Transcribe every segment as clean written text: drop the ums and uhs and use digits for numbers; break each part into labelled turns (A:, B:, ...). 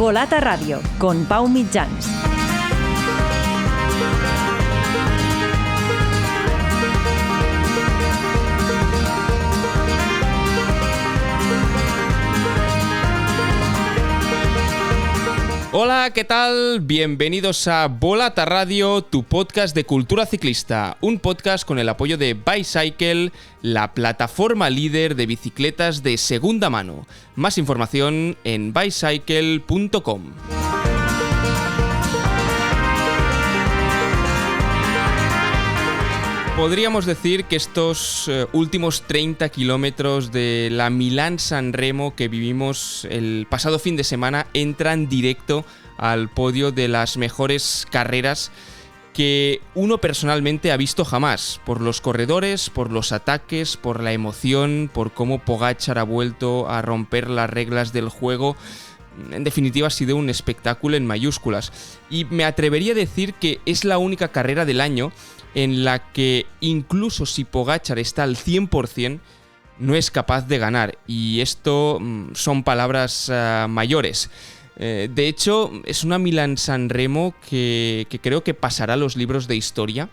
A: Volata Radio, con Pau Mitjans.
B: Hola, ¿qué tal? Bienvenidos a Volata Radio, tu podcast de cultura ciclista. Un podcast con el apoyo de Bicycle, la plataforma líder de bicicletas de segunda mano. Más información en bicycle.com. Podríamos decir que estos últimos 30 kilómetros de la Milán-San Remo que vivimos el pasado fin de semana entran directo al podio de las mejores carreras que uno personalmente ha visto jamás, por los corredores, por los ataques, por la emoción, por cómo Pogačar ha vuelto a romper las reglas del juego. En definitiva, ha sido un espectáculo en mayúsculas. Y me atrevería a decir que es la única carrera del año en la que incluso si Pogačar está al 100%, no es capaz de ganar. Y esto son palabras mayores. De hecho, es una Milán-San Remo que creo que pasará a los libros de historia.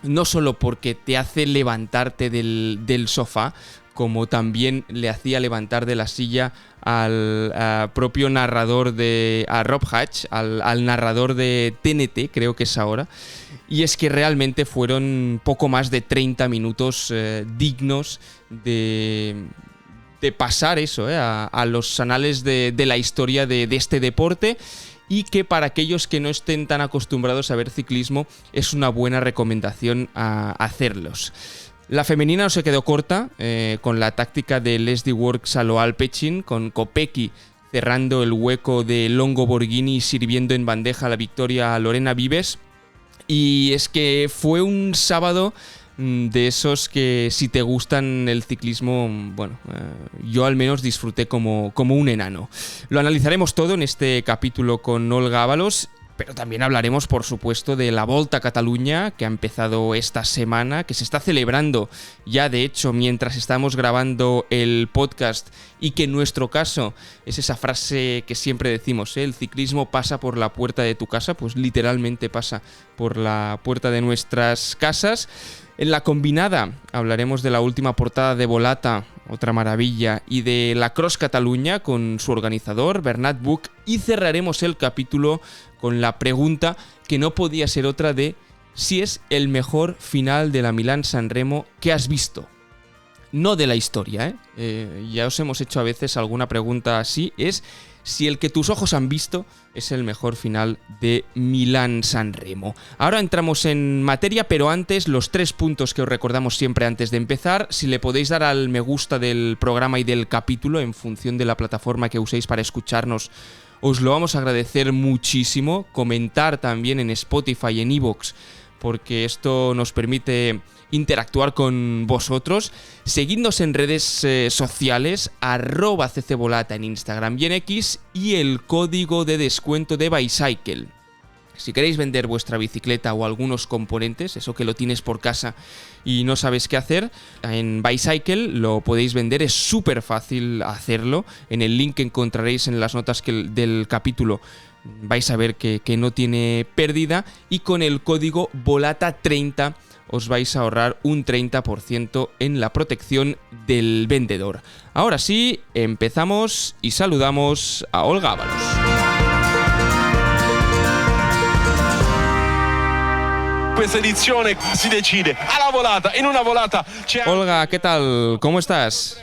B: No solo porque te hace levantarte del sofá, como también le hacía levantar de la silla al propio narrador a Rob Hatch, al narrador de TNT, creo que es ahora. Y es que realmente fueron poco más de 30 minutos dignos de pasar eso, a los anales de la historia de este deporte, y que para aquellos que no estén tan acostumbrados a ver ciclismo es una buena recomendación a hacerlos. La femenina no se quedó corta, con la táctica de Leslie Works a lo Alpecin, con Kopecky cerrando el hueco de Longo Borghini y sirviendo en bandeja la victoria a Lorena Vives. Y es que fue un sábado de esos que, si te gustan el ciclismo, bueno, yo al menos disfruté como un enano. Lo analizaremos todo en este capítulo con Olga Ábalos, pero también hablaremos, por supuesto, de la Volta a Cataluña, que ha empezado esta semana, que se está celebrando ya, de hecho, mientras estamos grabando el podcast, y que en nuestro caso es esa frase que siempre decimos, el ciclismo pasa por la puerta de tu casa, pues literalmente pasa por la puerta de nuestras casas. En la combinada hablaremos de la última portada de Volata, otra maravilla, y de la Cross Catalunya con su organizador, Bernat Buch, y cerraremos el capítulo con la pregunta que no podía ser otra de si es el mejor final de la Milán-San Remo que has visto. No de la historia, ya os hemos hecho a veces alguna pregunta así, es si el que tus ojos han visto es el mejor final de Milán-San Remo. Ahora entramos en materia, pero antes los 3 puntos que os recordamos siempre antes de empezar. Si le podéis dar al me gusta del programa y del capítulo en función de la plataforma que uséis para escucharnos, os lo vamos a agradecer muchísimo. Comentar también en Spotify y en iVoox, porque esto nos permite interactuar con vosotros. Seguidnos en redes sociales, @ccvolata en Instagram y en X, y el código de descuento de Bicycle. Si queréis vender vuestra bicicleta o algunos componentes, eso que lo tienes por casa y no sabes qué hacer, en Bicycle lo podéis vender, es súper fácil hacerlo. En el link que encontraréis en las notas del capítulo vais a ver que no tiene pérdida, y con el código VOLATA30 os vais a ahorrar un 30% en la protección del vendedor. Ahora sí, empezamos y saludamos a Olga Ábalos.
C: Questa edizione si decide alla volata, en una volata.
B: Olga, ¿qué tal? ¿Cómo estás?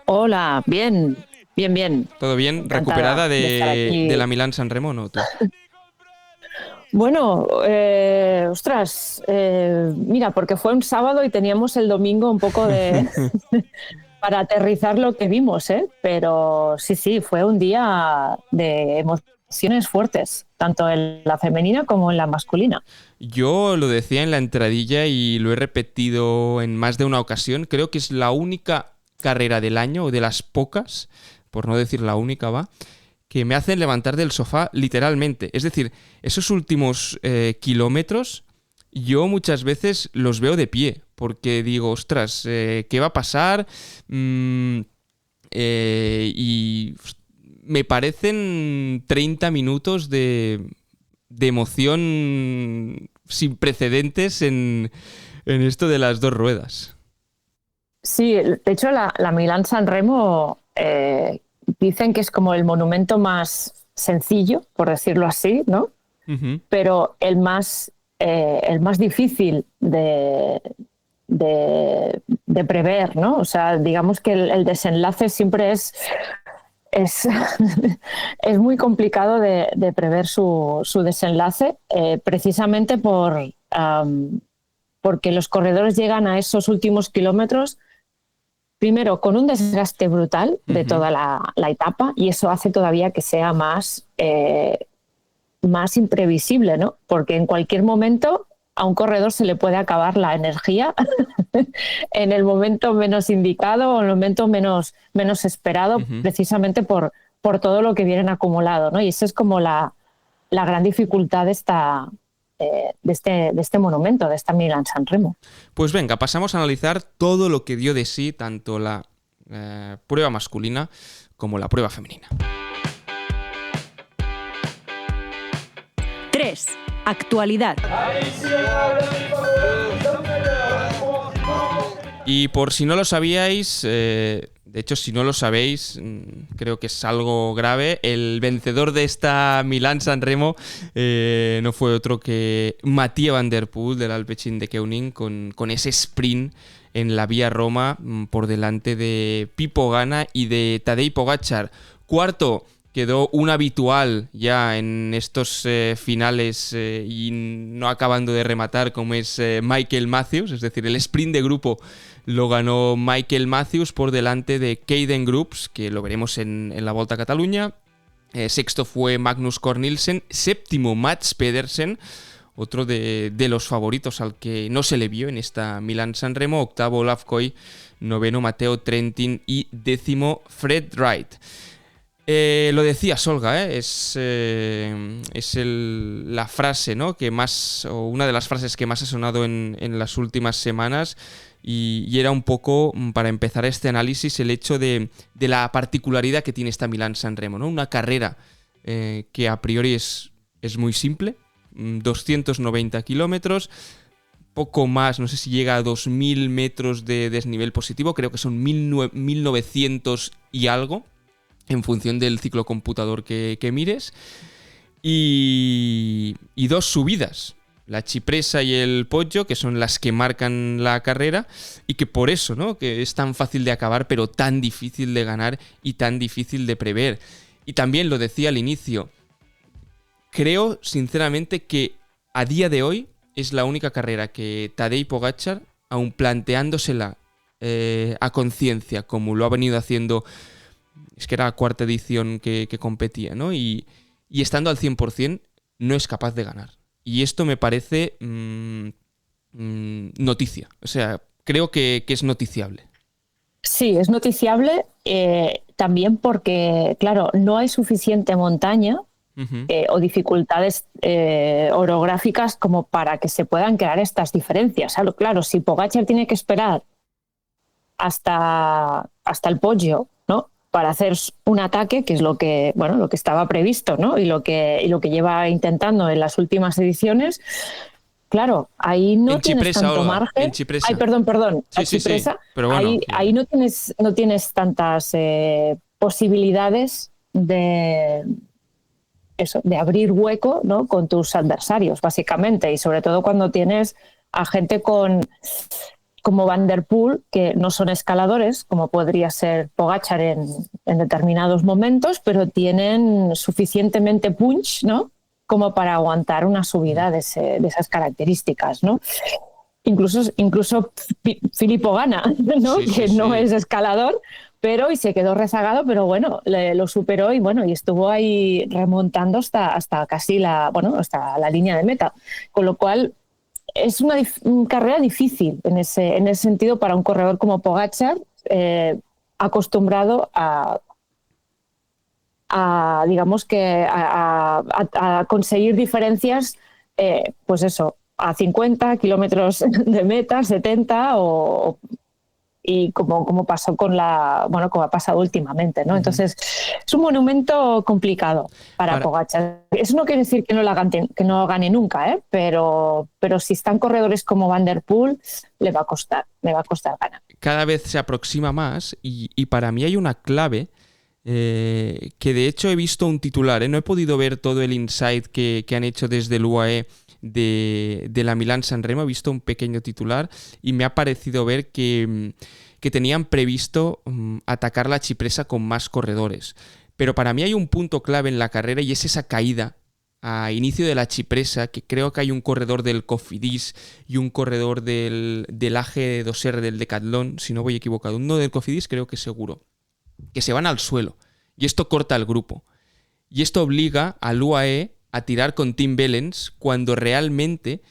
D: Hola, bien.
B: ¿Todo bien?
D: Encantada
B: ¿Recuperada
D: de estar aquí.
B: de la Milán-San Remo, no tú?
D: Bueno, mira, porque fue un sábado y teníamos el domingo un poco de para aterrizar lo que vimos, pero sí, fue un día de emociones fuertes, tanto en la femenina como en la masculina.
B: Yo lo decía en la entradilla y lo he repetido en más de una ocasión. Creo que es la única carrera del año, o de las pocas, por no decir la única, que me hacen levantar del sofá literalmente. Es decir, esos últimos kilómetros yo muchas veces los veo de pie, porque digo, ostras, ¿qué va a pasar? Y me parecen 30 minutos de emoción sin precedentes en esto de las dos ruedas.
D: Sí, de hecho la Milán-San Remo dicen que es como el monumento más sencillo, por decirlo así, ¿no? Uh-huh. Pero el más difícil de prever, ¿no? O sea, digamos que el desenlace siempre es muy complicado de prever su desenlace, precisamente porque los corredores llegan a esos últimos kilómetros primero con un desgaste brutal de toda la etapa, y eso hace todavía que sea más imprevisible, ¿no? Porque en cualquier momento a un corredor se le puede acabar la energía en el momento menos indicado o en el momento menos esperado, precisamente por todo lo que vienen acumulado, ¿no? Y esa es como la gran dificultad de este monumento, de esta Milán-San Remo.
B: Pues venga, pasamos a analizar todo lo que dio de sí tanto la prueba masculina como la prueba femenina.
A: 3. Actualidad.
B: Y por si no lo sabíais, de hecho si no lo sabéis, creo que es algo grave, el vencedor de esta Milán-San Remo no fue otro que Mathieu van der Poel del Alpecin de Keuning con ese sprint en la Vía Roma por delante de Pipo Ganna y de Tadej Pogačar. Cuarto quedó un habitual ya en estos finales y no acabando de rematar, como es Michael Matthews, es decir, el sprint de grupo lo ganó Michael Matthews por delante de Caden Groups, que lo veremos en la Volta a Cataluña. Sexto fue Magnus Cort Nielsen, séptimo Mats Pedersen, otro de los favoritos al que no se le vio en esta Milán-San Remo, octavo Olaf Koy, noveno Matteo Trentin y décimo Fred Wright. Lo decía Olga, es la frase, ¿no?, que más, o una de las frases que más ha sonado en las últimas semanas, y era un poco, para empezar este análisis, el hecho de la particularidad que tiene esta Milán-San Remo, ¿no? Una carrera que a priori es muy simple, 290 kilómetros, poco más, no sé si llega a 2.000 metros de desnivel positivo, creo que son 1.900 y algo, en función del ciclocomputador que mires, y dos subidas, la Cipressa y el Poggio, que son las que marcan la carrera, y que por eso, ¿no?, que es tan fácil de acabar, pero tan difícil de ganar y tan difícil de prever. Y también lo decía al inicio, creo sinceramente que a día de hoy es la única carrera que Tadej Pogačar, aun planteándosela a conciencia, como lo ha venido haciendo, es que era la cuarta edición que competía, ¿no?, y estando al 100%, no es capaz de ganar. Y esto me parece noticia. O sea, creo que es noticiable.
D: Sí, es noticiable también porque, claro, no hay suficiente montaña o dificultades orográficas como para que se puedan crear estas diferencias. Claro, si Pogačar tiene que esperar hasta el Poggio, ¿no?, para hacer un ataque, que es lo que estaba previsto, ¿no?, y lo que lleva intentando en las últimas ediciones. Claro, ahí no tienes tanto margen. Ay, perdón.
B: Sí,
D: Cipressa.
B: Sí. Pero bueno,
D: ahí no tienes tantas posibilidades de abrir hueco, ¿no?, con tus adversarios, básicamente, y sobre todo cuando tienes a gente como Van der Poel, que no son escaladores, como podría ser Pogačar en determinados momentos, pero tienen suficientemente punch, ¿no?, como para aguantar una subida de esas características, ¿no? Incluso Filippo Ganna, ¿no?, que no es escalador, y se quedó rezagado, pero bueno, lo superó y estuvo ahí remontando hasta casi hasta la línea de meta, con lo cual es una carrera difícil en ese sentido para un corredor como Pogačar, acostumbrado a conseguir diferencias, pues eso, a 50 kilómetros de meta, 70 o y como pasó como ha pasado últimamente, ¿no? Entonces, es un monumento complicado para Pogačar. Eso no quiere decir que no gane nunca, ¿eh? Pero si están corredores como Van der Poel, le va a costar ganar.
B: Cada vez se aproxima más y para mí hay una clave que de hecho he visto un titular, ¿eh? No he podido ver todo el insight que han hecho desde el UAE de la Milán-San Remo, he visto un pequeño titular y me ha parecido ver que tenían previsto atacar la Cipressa con más corredores. Pero para mí hay un punto clave en la carrera y es esa caída a inicio de la Cipressa, que creo que hay un corredor del Cofidis y un corredor del AG2R del Decathlon, si no voy equivocado, uno del Cofidis creo que seguro, que se van al suelo y esto corta el grupo. Y esto obliga al UAE a tirar con Tim Wellens cuando realmente,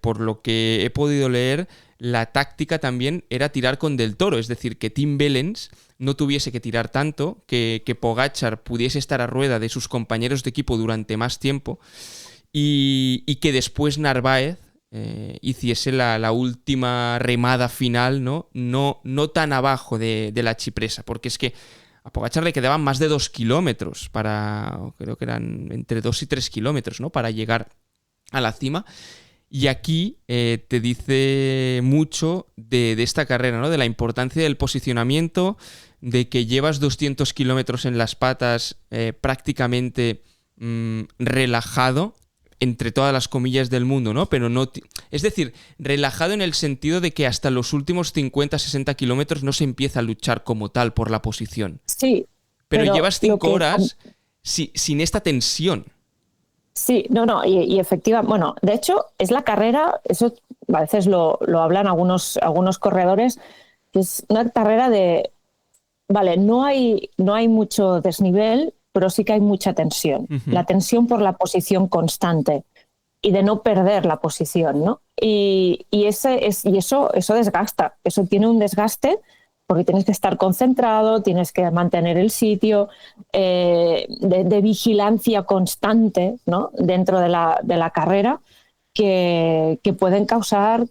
B: por lo que he podido leer, la táctica también era tirar con Del Toro, es decir, que Tim Wellens no tuviese que tirar tanto, que Pogačar pudiese estar a rueda de sus compañeros de equipo durante más tiempo y que después Narváez hiciese la última remada final, ¿no? No tan abajo de la Cipressa, porque es que a Pogačar le quedaban más de 2 kilómetros creo que eran entre 2 y 3 kilómetros, ¿no? Para llegar a la cima. Y aquí te dice mucho de esta carrera, ¿no? De la importancia del posicionamiento, de que llevas 200 kilómetros en las patas prácticamente relajado, entre todas las comillas del mundo, ¿no? Pero no, es decir, relajado en el sentido de que hasta los últimos 50-60 kilómetros no se empieza a luchar como tal por la posición.
D: Sí.
B: Pero llevas 5 horas sin esta tensión.
D: Sí, y efectivamente, bueno, de hecho es la carrera, eso a veces lo hablan algunos corredores, que es una carrera de, vale, no hay mucho desnivel, pero sí que hay mucha tensión. La tensión por la posición constante y de no perder la posición, ¿no? Y eso desgasta, eso tiene un desgaste porque tienes que estar concentrado, tienes que mantener el sitio, de vigilancia constante, ¿no? Dentro de la carrera, que pueden causar,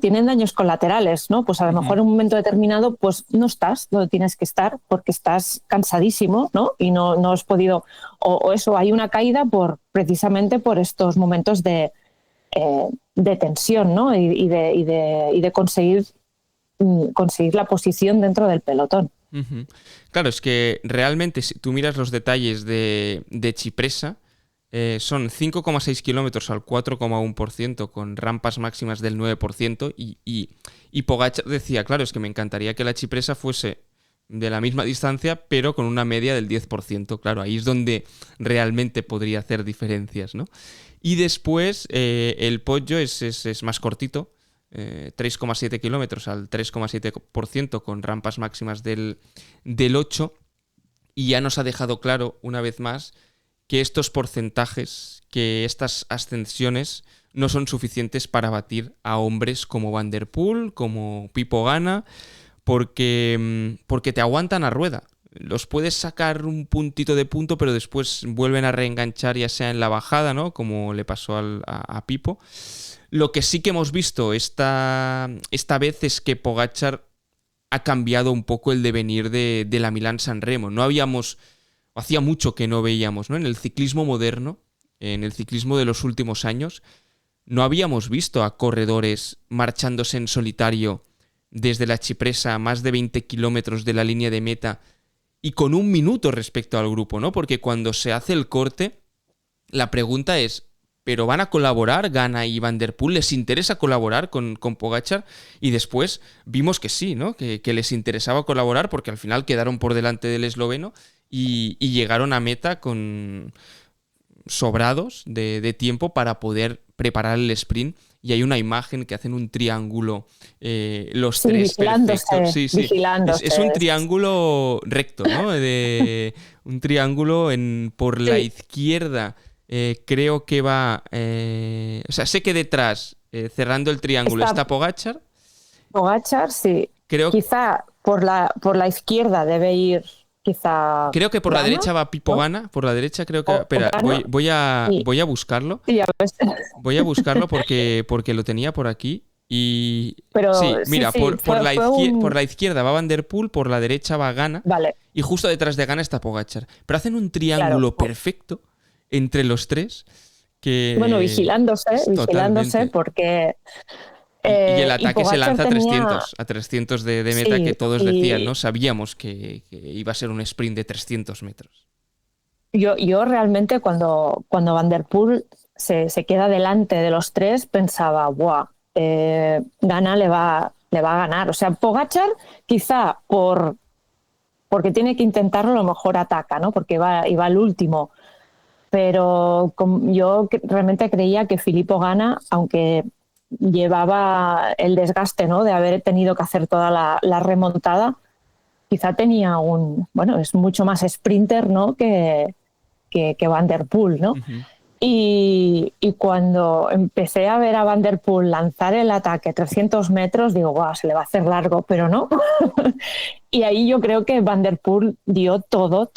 D: tienen daños colaterales, ¿no? Pues a lo mejor en un momento determinado pues no estás donde tienes que estar porque estás cansadísimo, ¿no? Y no has podido, o eso, hay una caída precisamente por estos momentos de tensión, ¿no? Y de conseguir la posición dentro del pelotón.
B: Claro, es que realmente si tú miras los detalles de Cipressa, son 5,6 kilómetros al 4,1% con rampas máximas del 9% y Pogačar decía, claro, es que me encantaría que la Cipressa fuese de la misma distancia pero con una media del 10%. Claro, ahí es donde realmente podría hacer diferencias, ¿no? Y después el Poggio es más cortito, 3,7 kilómetros al 3,7% con rampas máximas del 8%, y ya nos ha dejado claro una vez más que estos porcentajes, que estas ascensiones no son suficientes para batir a hombres como Van der Poel, como Pipo Gana, porque te aguantan a rueda. Los puedes sacar un puntito de punto, pero después vuelven a reenganchar, ya sea en la bajada, ¿no? Como le pasó a Pipo. Lo que sí que hemos visto esta vez es que Pogačar ha cambiado un poco el devenir de la Milán-San Remo. Hacía mucho que no veíamos, ¿no? En el ciclismo moderno, en el ciclismo de los últimos años, no habíamos visto a corredores marchándose en solitario desde la Cipressa a más de 20 kilómetros de la línea de meta y con 1 minuto respecto al grupo, ¿no? Porque cuando se hace el corte, la pregunta es, ¿pero van a colaborar Gana y Van der Poel? ¿Les interesa colaborar con Pogačar? Y después vimos que sí, ¿no? Que les interesaba colaborar porque al final quedaron por delante del esloveno y llegaron a meta con sobrados de tiempo para poder preparar el sprint. Y hay una imagen que hacen un triángulo, los tres perfectos. Sí. Es un triángulo recto, ¿no? Un triángulo por la izquierda. Creo que va... sé que detrás, cerrando el triángulo, está Pogačar.
D: Pogačar, sí. Quizá por la izquierda debe ir...
B: Creo que por la derecha va Pipo Gana. Por la derecha creo que... Espera, voy a buscarlo.
D: Sí, ya ves.
B: Voy a buscarlo porque lo tenía por aquí
D: Pero,
B: sí, mira, por la
D: un...
B: izquierda va Van der Poel, por la derecha va Ganna,
D: Vale,
B: y justo detrás de Ganna está Pogačar. Pero hacen un triángulo
D: claro.
B: perfecto entre los tres que...
D: Bueno, vigilándose
B: Totalmente.
D: porque...
B: Y el
D: y
B: ataque se
D: Pogačar
B: lanza
D: tenía...
B: a 300 de meta, que
D: Sí,
B: todos decían,
D: y
B: ¿no? Sabíamos que iba a ser un sprint de 300 metros.
D: yo realmente cuando Van der Poel se queda delante de los tres pensaba, ¡buah! Ganna le va a ganar. O sea, Pogačar quizá porque tiene que intentarlo, a lo mejor ataca, ¿no? Porque iba al último. Pero yo realmente creía que Filippo Ganna, aunque llevaba el desgaste, ¿no?, de haber tenido que hacer toda la remontada, quizá tenía bueno, es mucho más sprinter, ¿no?, que Van der Poel, ¿no?
B: Ujú.
D: Y cuando empecé a ver a Van der Poel lanzar el ataque 300 metros, digo, guau, se le va a hacer largo, pero no. Y ahí yo creo que Van der Poel dio todo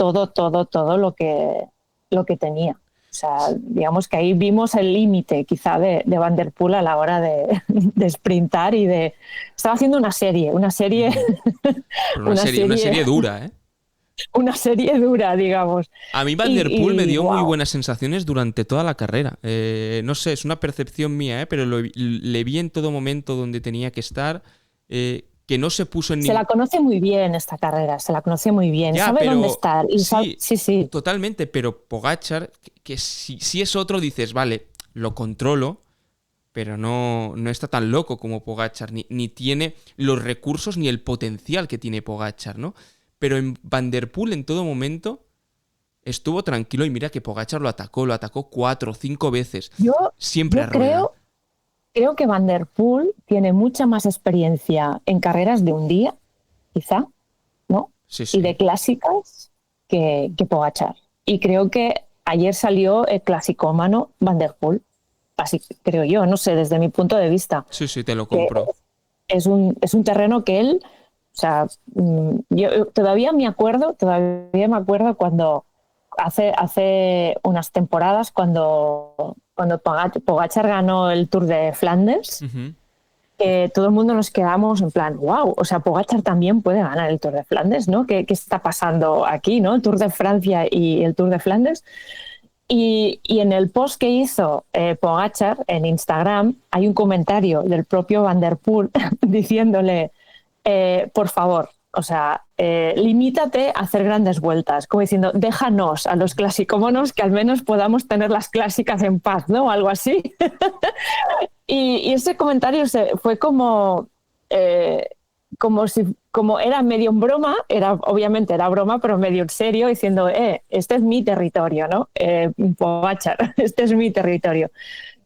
D: lo que tenía. O sea, digamos que ahí vimos el límite quizá de Van der Poel a la hora de sprintar y de... Estaba haciendo una serie,
B: Pero una serie dura, ¿eh?
D: una serie dura, digamos.
B: A mí Van der Poel me dio muy
D: Wow.
B: buenas sensaciones durante toda la carrera. No sé, es una percepción mía, pero le vi en todo momento donde tenía que estar, que no se puso en
D: Se la conoce muy bien esta carrera, se la conoce muy bien,
B: Ya,
D: sabe dónde
B: pero
D: estar. Y
B: sí,
D: sí.
B: totalmente, pero Pogačar, que si es otro dices, vale, lo controlo, pero no está tan loco como Pogačar, ni tiene los recursos ni el potencial que tiene Pogačar, ¿no? Pero en Van der Poel en todo momento estuvo tranquilo y mira que Pogačar lo atacó 4 o 5 veces,
D: Yo,
B: siempre a
D: yo
B: rueda.
D: creo que Van der Poel tiene mucha más experiencia en carreras de un día, quizá, ¿no?
B: Sí,
D: Y de
B: sí,
D: clásicas que Pogačar. Y creo que ayer salió el clasicómano Van der Poel. Así creo yo, no sé, desde mi punto de vista.
B: sí, te lo
D: Que
B: compro.
D: es un terreno que él, o sea, yo todavía me acuerdo cuando hace unas temporadas cuando Pogačar ganó el Tour de Flandes,
B: Ujú.
D: que todo el mundo nos quedamos en plan, wow, o sea, Pogačar también puede ganar el Tour de Flandes, ¿no? ¿Qué está pasando aquí, ¿no? El Tour de Francia y el Tour de Flandes. Y en el post que hizo Pogačar en Instagram hay un comentario del propio Van der Poel diciéndole, por favor, o sea, limítate a hacer grandes vueltas, como diciendo, déjanos a los clasicómonos que al menos podamos tener las clásicas en paz, ¿no? Algo así. Y ese comentario fue como era medio en broma, obviamente era broma, pero medio en serio, diciendo, este es mi territorio, ¿no? Pogačar, este es mi territorio.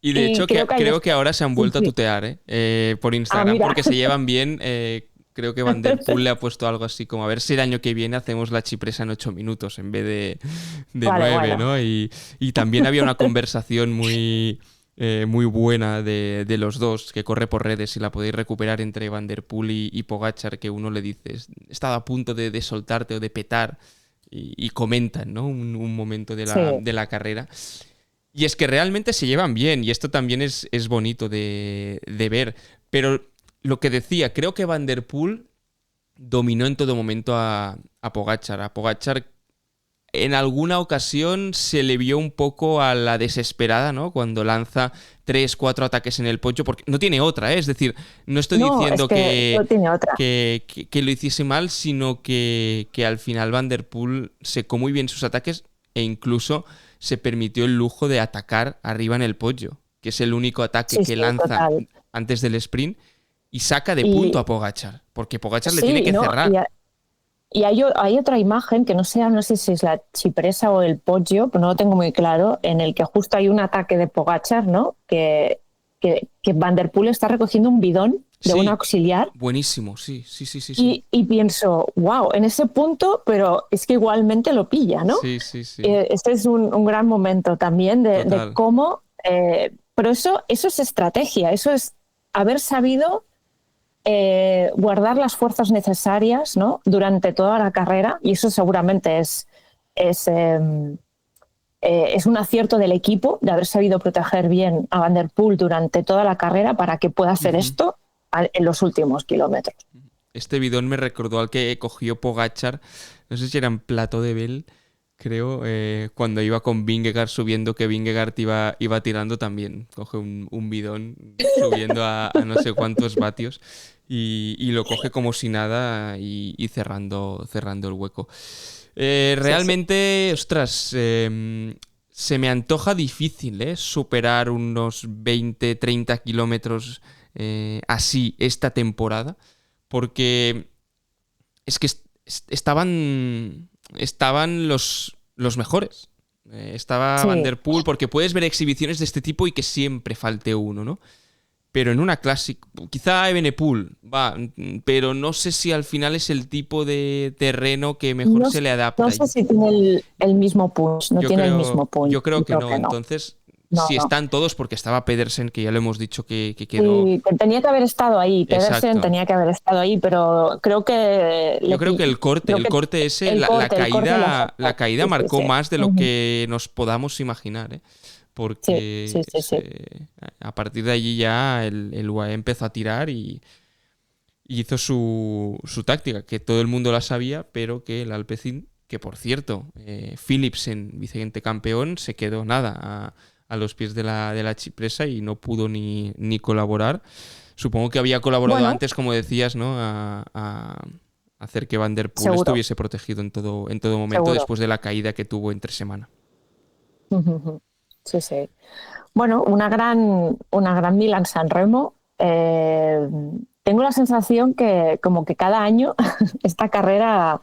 B: Y de
D: Y
B: hecho creo que ahora se han vuelto a tutear, por Instagram,
D: mira.
B: porque se llevan bien. Creo que Van der Poel le ha puesto algo así como a ver si el año que viene hacemos la chipresa en 8 minutos en vez de
D: Vale,
B: 9,
D: bueno.
B: ¿no? Y también había una conversación muy buena de los dos, que corre por redes, si la podéis recuperar, entre Van der Poel y Pogačar, que uno le dice, estaba a punto de soltarte o de petar, y comentan, ¿no? Un momento
D: Sí.
B: de la carrera. Y es que realmente se llevan bien, y esto también es bonito de ver. Pero lo que decía, creo que Van der Poel dominó en todo momento a Pogačar. A Pogačar en alguna ocasión se le vio un poco a la desesperada, ¿no? Cuando lanza 3, 4 ataques en el podio, porque no tiene otra, ¿eh? Es decir, no estoy diciendo
D: es que no tiene otra.
B: que lo hiciese mal, sino que al final Van der Poel secó muy bien sus ataques e incluso se permitió el lujo de atacar arriba en el podio, que es el único ataque que lanza
D: total.
B: antes del sprint, y saca de
D: Y-
B: punto a Pogačar, porque Pogačar le
D: Sí,
B: tiene que
D: ¿no?
B: cerrar.
D: Y hay otra imagen que no sé si es la chipresa o el podio, pero no lo tengo muy claro, en el que justo hay un ataque de Pogačar, ¿no? Que Van der Poel está recogiendo un bidón de
B: Sí,
D: un auxiliar
B: buenísimo, sí.
D: y pienso, wow, en ese punto, pero es que igualmente lo pilla, ¿no?
B: Sí.
D: Este es un gran momento también de
B: Total.
D: cómo... pero eso es estrategia, eso es haber sabido guardar las fuerzas necesarias, ¿no? Durante toda la carrera, y eso seguramente es un acierto del equipo de haber sabido proteger bien a Van der Poel durante toda la carrera para que pueda hacer
B: Ujú.
D: esto. en los últimos kilómetros.
B: Este bidón me recordó al que cogió Pogačar, no sé si era en Plateau de Bel, creo, cuando iba con Vingegaard subiendo, que Vingegaard iba tirando también. Coge un bidón subiendo a no sé cuántos vatios y lo coge como si nada y cerrando el hueco. Realmente, ostras, se me antoja difícil superar unos 20-30 kilómetros así esta temporada, porque es que estaban los mejores. Estaba Van der Poel, porque puedes ver exhibiciones de este tipo y que siempre falte uno, ¿no? Pero en una Classic, quizá Evenepoel, va, pero no sé si al final es el tipo de terreno que mejor se le adapta.
D: No sé si tiene el mismo punch, el mismo punch.
B: Yo creo que no. Entonces, están todos, porque estaba Pedersen, que ya lo hemos dicho que quedó...
D: Sí, que tenía que haber estado ahí, Pedersen tenía que haber estado ahí, pero creo que...
B: Yo creo que el corte ese, la caída marcó más de lo que nos podamos imaginar, ¿eh? Porque a partir de allí ya el UAE empezó a tirar y hizo su táctica, que todo el mundo la sabía, pero que el Alpecin, que por cierto, Philipsen, vicente campeón, se quedó nada a los pies de la chipresa y no pudo ni colaborar. Supongo que había colaborado antes, como decías, ¿no? A hacer que Van der Poel estuviese protegido en todo momento, después de la caída que tuvo entre semana.
D: Sí, sí. Bueno, una gran Milán-San Remo. Tengo la sensación que como que cada año esta carrera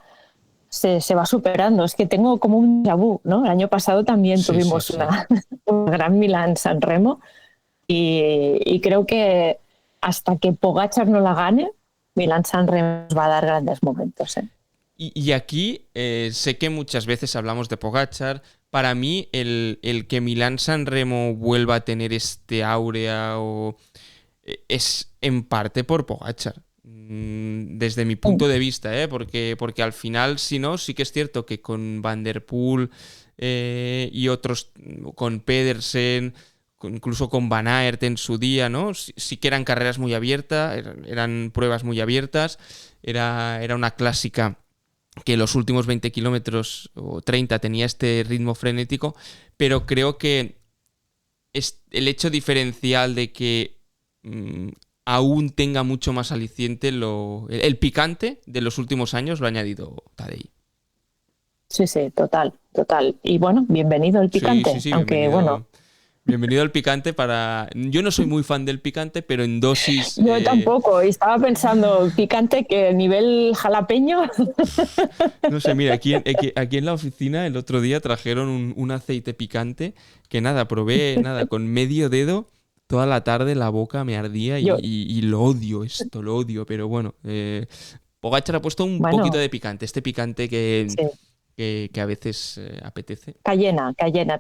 D: se va superando. Es que tengo como un déjà vu, ¿no? El año pasado también tuvimos una gran Milán-San Remo y creo que hasta que Pogačar no la gane, Milán-San Remo nos va a dar grandes momentos, ¿eh?
B: Y aquí sé que muchas veces hablamos de Pogačar. Para mí, el que Milán-San Remo vuelva a tener este áurea es en parte por Pogačar. Desde mi punto de vista, porque al final, si no, sí que es cierto que con Van der Poel y otros, con Pedersen, incluso con Van Aert en su día, ¿no? Sí que eran carreras muy abiertas, eran pruebas muy abiertas, era una clásica que los últimos 20 kilómetros o 30 tenía este ritmo frenético, pero creo que el hecho diferencial de que aún tenga mucho más aliciente el picante de los últimos años lo ha añadido Tadej.
D: Sí, total. Y bueno, bienvenido el picante,
B: sí,
D: aunque bueno...
B: Bienvenido al picante Yo no soy muy fan del picante, pero en dosis...
D: Yo tampoco, y estaba pensando, picante que nivel jalapeño...
B: No sé, mira, aquí en la oficina el otro día trajeron un aceite picante que probé con medio dedo, toda la tarde la boca me ardía y lo odio, lo odio, pero bueno, Pogačar ha puesto un poquito de picante, este picante que a veces apetece.
D: Cayena,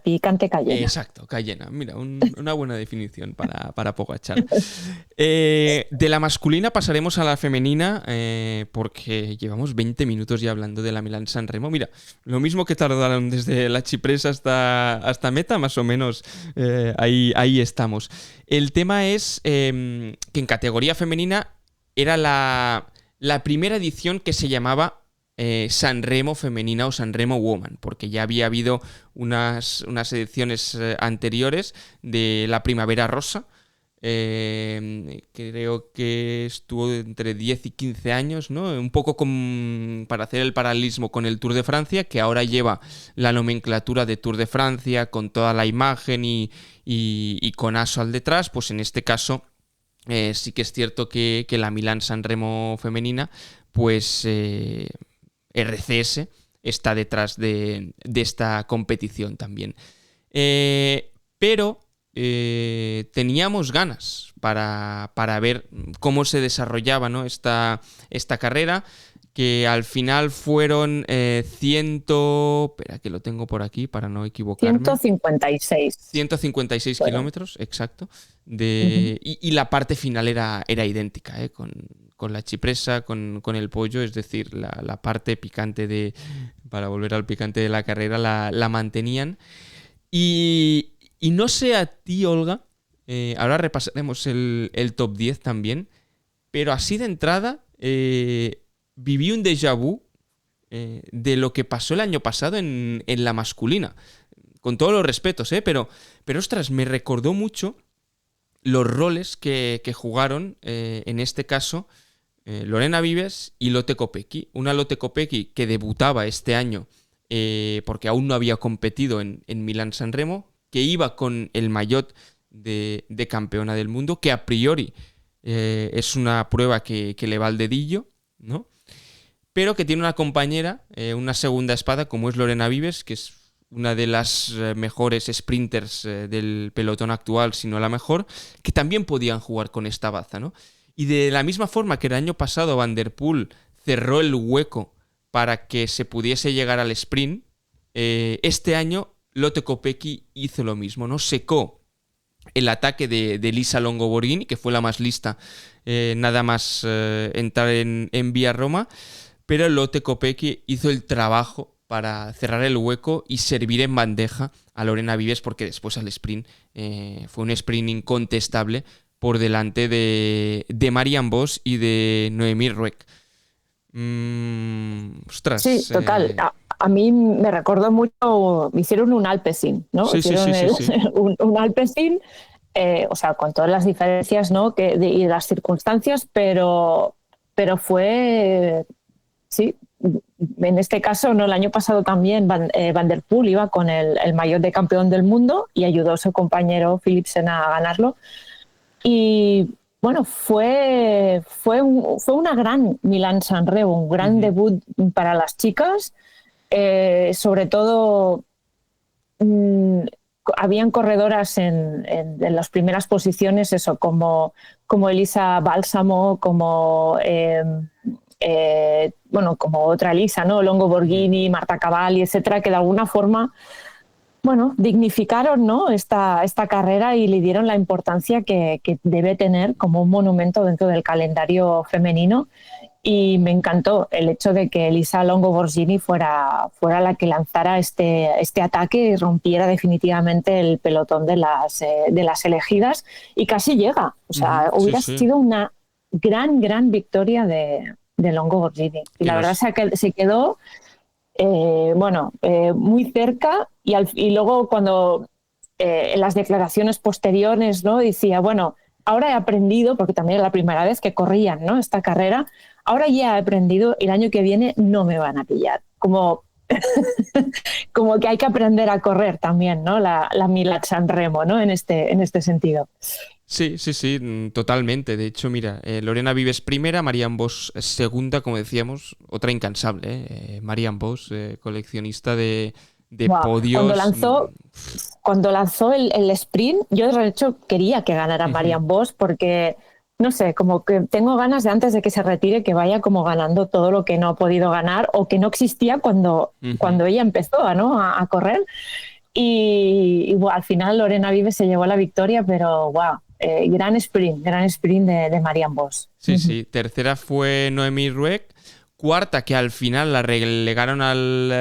D: picante cayena.
B: Exacto, cayena. Mira, una buena definición para Pogačar. De la masculina pasaremos a la femenina, porque llevamos 20 minutos ya hablando de la Milán-San Remo. Mira, lo mismo que tardaron desde la chipresa hasta meta, más o menos ahí estamos. El tema es que en categoría femenina era la primera edición que se llamaba San Remo femenina o San Remo Woman, porque ya había habido unas ediciones anteriores de la Primavera Rosa, creo que estuvo entre 10 y 15 años, ¿no? Un poco para hacer el paralelismo con el Tour de Francia, que ahora lleva la nomenclatura de Tour de Francia con toda la imagen y con ASO al detrás. Pues en este caso sí que es cierto que la Milán-San Remo femenina, pues RCS está detrás de esta competición también. Pero teníamos ganas para ver cómo se desarrollaba, ¿no? esta carrera, que al final fueron espera, que lo tengo por aquí para no equivocarme. 156 kilómetros, exacto. Y la parte final era idéntica, con la chipresa, con el pollo, es decir, la parte picante para volver al picante de la carrera la mantenían. Y no sé a ti, Olga, ahora repasaremos el top 10 también, pero así de entrada viví un déjà vu de lo que pasó el año pasado en la masculina. Con todos los respetos, pero ostras, me recordó mucho los roles que jugaron, en este caso, Lorena Vives y Lotte Kopecky. Una Lotte Kopecky que debutaba este año porque aún no había competido en Milán-San Remo, que iba con el maillot de campeona del mundo, que a priori es una prueba que le va al dedillo, ¿no? Pero que tiene una compañera, una segunda espada, como es Lorena Vives, que es una de las mejores sprinters del pelotón actual, si no la mejor, que también podían jugar con esta baza, ¿no? Y de la misma forma que el año pasado Van der Poel cerró el hueco para que se pudiese llegar al sprint, este año Lotte Kopecky hizo lo mismo, ¿no? Secó el ataque de Elisa Longo Borghini, que fue la más lista, nada más entrar en Vía Roma, pero Lotte Kopecky hizo el trabajo para cerrar el hueco y servir en bandeja a Lorena Vives, porque después al sprint fue un sprint incontestable por delante de Marianne Vos y de Noemí Rueck. Ostras.
D: Sí, total. A mí me recordó mucho, me hicieron un Alpecin, ¿no?
B: Sí.
D: Un Alpecin, o sea, con todas las diferencias, ¿no? Y las circunstancias, pero fue, sí, en este caso, ¿no? El año pasado también Van der Poel iba con el maillot de campeón del mundo y ayudó a su compañero Philipsen a ganarlo. Y bueno, fue una gran Milán-San Remo, un gran debut para las chicas. Sobre todo, habían corredoras en las primeras posiciones, eso, como Elisa Bálsamo, como otra Elisa, ¿no? Longo Borghini, Marta Cavalli, etcétera, que de alguna forma, bueno, dignificaron, ¿no? esta carrera y le dieron la importancia que debe tener como un monumento dentro del calendario femenino. Y me encantó el hecho de que Elisa Longo Borghini fuera la que lanzara este ataque y rompiera definitivamente el pelotón de las elegidas, y casi llega. O sea, hubiera sido una gran victoria de Longo Borghini. Y la verdad se quedó muy cerca, y luego cuando en las declaraciones posteriores, ¿no? Decía, bueno, ahora he aprendido, porque también era la primera vez que corrían, ¿no? esta carrera, ahora ya he aprendido y el año que viene no me van a pillar. Como que hay que aprender a correr también, ¿no? La Milán-San Remo, ¿no? En este sentido.
B: Sí, totalmente. De hecho, mira, Lorena Vives primera, Marianne Vos segunda, como decíamos, otra incansable, Marianne Vos, coleccionista de podios. Cuando lanzó el sprint, yo de hecho quería que ganara Marianne Vos, porque, no sé, como que tengo ganas de, antes de que se retire, que vaya como ganando todo lo que no ha podido ganar o que no existía cuando ella empezó, ¿no? a correr. Y bueno, al final Lorena Vives se llevó la victoria, pero wow. Gran sprint de Marianne Vos. Sí. Tercera fue Noemí Rueck. Cuarta, que al final la relegaron al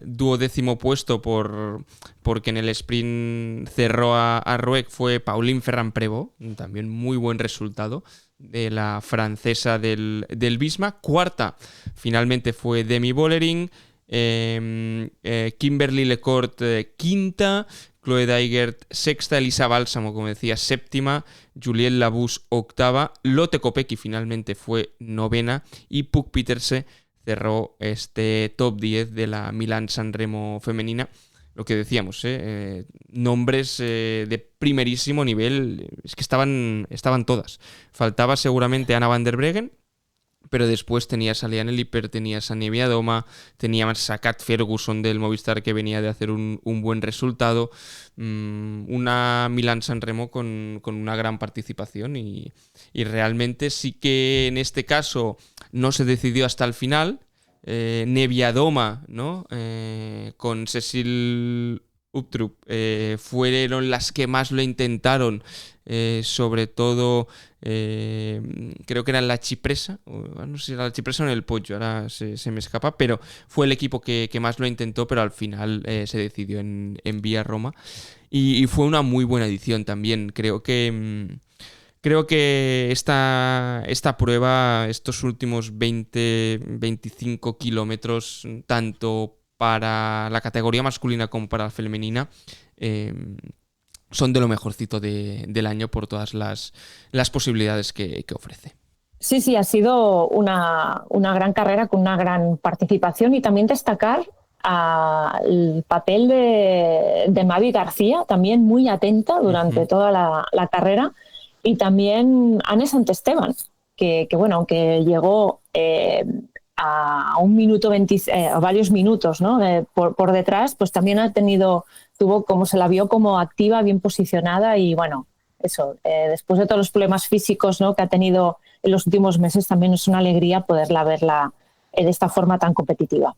B: 12º puesto porque en el sprint cerró a Rueck, fue Pauline Ferrand-Prévot, también muy buen resultado de la francesa del Visma. Cuarta, finalmente fue Demi Vollering. Kimberly Lecourt, quinta. Chloe Dygert, sexta. Elisa Bálsamo, como decía, séptima. Juliette Labousse, octava. Lotte Kopecky finalmente fue novena. Y Puk Pieterse cerró este top 10 de la Milán-San Remo femenina. Lo que decíamos, nombres de primerísimo nivel. Es que estaban todas. Faltaba seguramente Anna van der Breggen, pero después tenías a Liane Lippert, tenías a Nevia Doma, tenías a Kat Ferguson del Movistar, que venía de hacer un buen resultado. Una Milán-San Remo con una gran participación, y realmente sí que en este caso no se decidió hasta el final. Nevia Doma, ¿no? Con Cecile Uptrup fueron las que más lo intentaron, sobre todo creo que era la Cipressa, no sé si era la Cipressa o en el Poggio, ahora se me escapa, pero fue el equipo que más lo intentó, pero al final se decidió en Vía Roma, y fue una muy buena edición también. Creo que Creo que esta prueba, estos últimos 20-25 kilómetros, tanto para la categoría masculina como para la femenina, son de lo mejorcito del año por todas las posibilidades que ofrece.
D: Sí, sí, ha sido una gran carrera con una gran participación y también destacar el papel de Mavi García, también muy atenta durante toda la carrera, y también Anne Santesteban, que bueno, aunque llegó a un minuto 20, a varios minutos, ¿no? por detrás, pues también tuvo como se la vio como activa, bien posicionada y bueno, eso, después de todos los problemas físicos, ¿no? que ha tenido en los últimos meses, también es una alegría poderla verla de esta forma tan competitiva.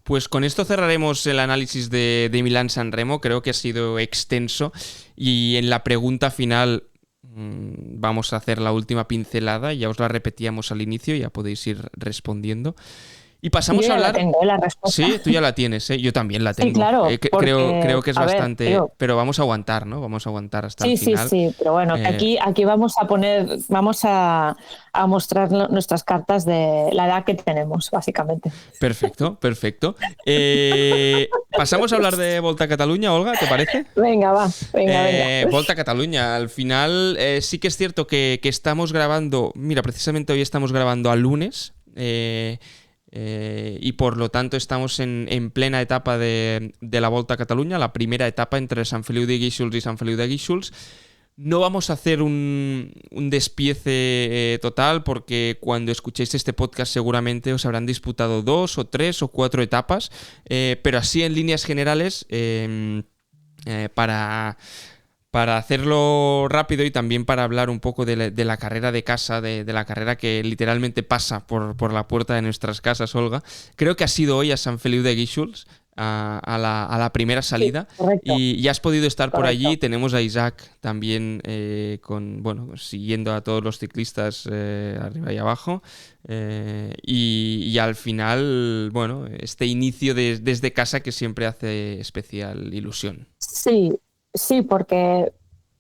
B: Pues con esto cerraremos el análisis de Milán-San Remo. Creo que ha sido extenso y en la pregunta final vamos a hacer la última pincelada. Ya os la repetíamos al inicio, ya podéis ir respondiendo. Y pasamos a hablar.
D: Yo ya tengo la respuesta.
B: Sí, tú ya la tienes, ¿eh? Yo también la tengo.
D: Sí, claro.
B: Creo que es bastante.
D: Ver,
B: pero vamos a aguantar, ¿no? Vamos a aguantar hasta el final.
D: Sí. Pero bueno, que aquí vamos a mostrar nuestras cartas de la edad que tenemos, básicamente.
B: Perfecto. Pasamos a hablar de Volta a Catalunya, Olga, ¿te parece?
D: Venga.
B: Volta a Catalunya. Al final, sí que es cierto que estamos grabando. Mira, precisamente hoy estamos grabando al lunes. Y por lo tanto estamos en plena etapa de la Volta a Catalunya, la primera etapa entre Sant Feliu de Guíxols y Sant Feliu de Guíxols. No vamos a hacer un despiece total porque cuando escuchéis este podcast seguramente os habrán disputado 2 o 3 o 4 etapas, pero así en líneas generales para hacerlo rápido y también para hablar un poco de la carrera de casa, de la carrera que literalmente pasa por la puerta de nuestras casas, Olga. Creo que ha sido hoy a Sant Feliu de Guíxols, a la primera salida.
D: Sí,
B: y ya has podido estar por
D: Correcto.
B: allí. Tenemos a Isaac también siguiendo a todos los ciclistas arriba y abajo. Y al final, bueno, este inicio desde casa que siempre hace especial ilusión.
D: Sí, porque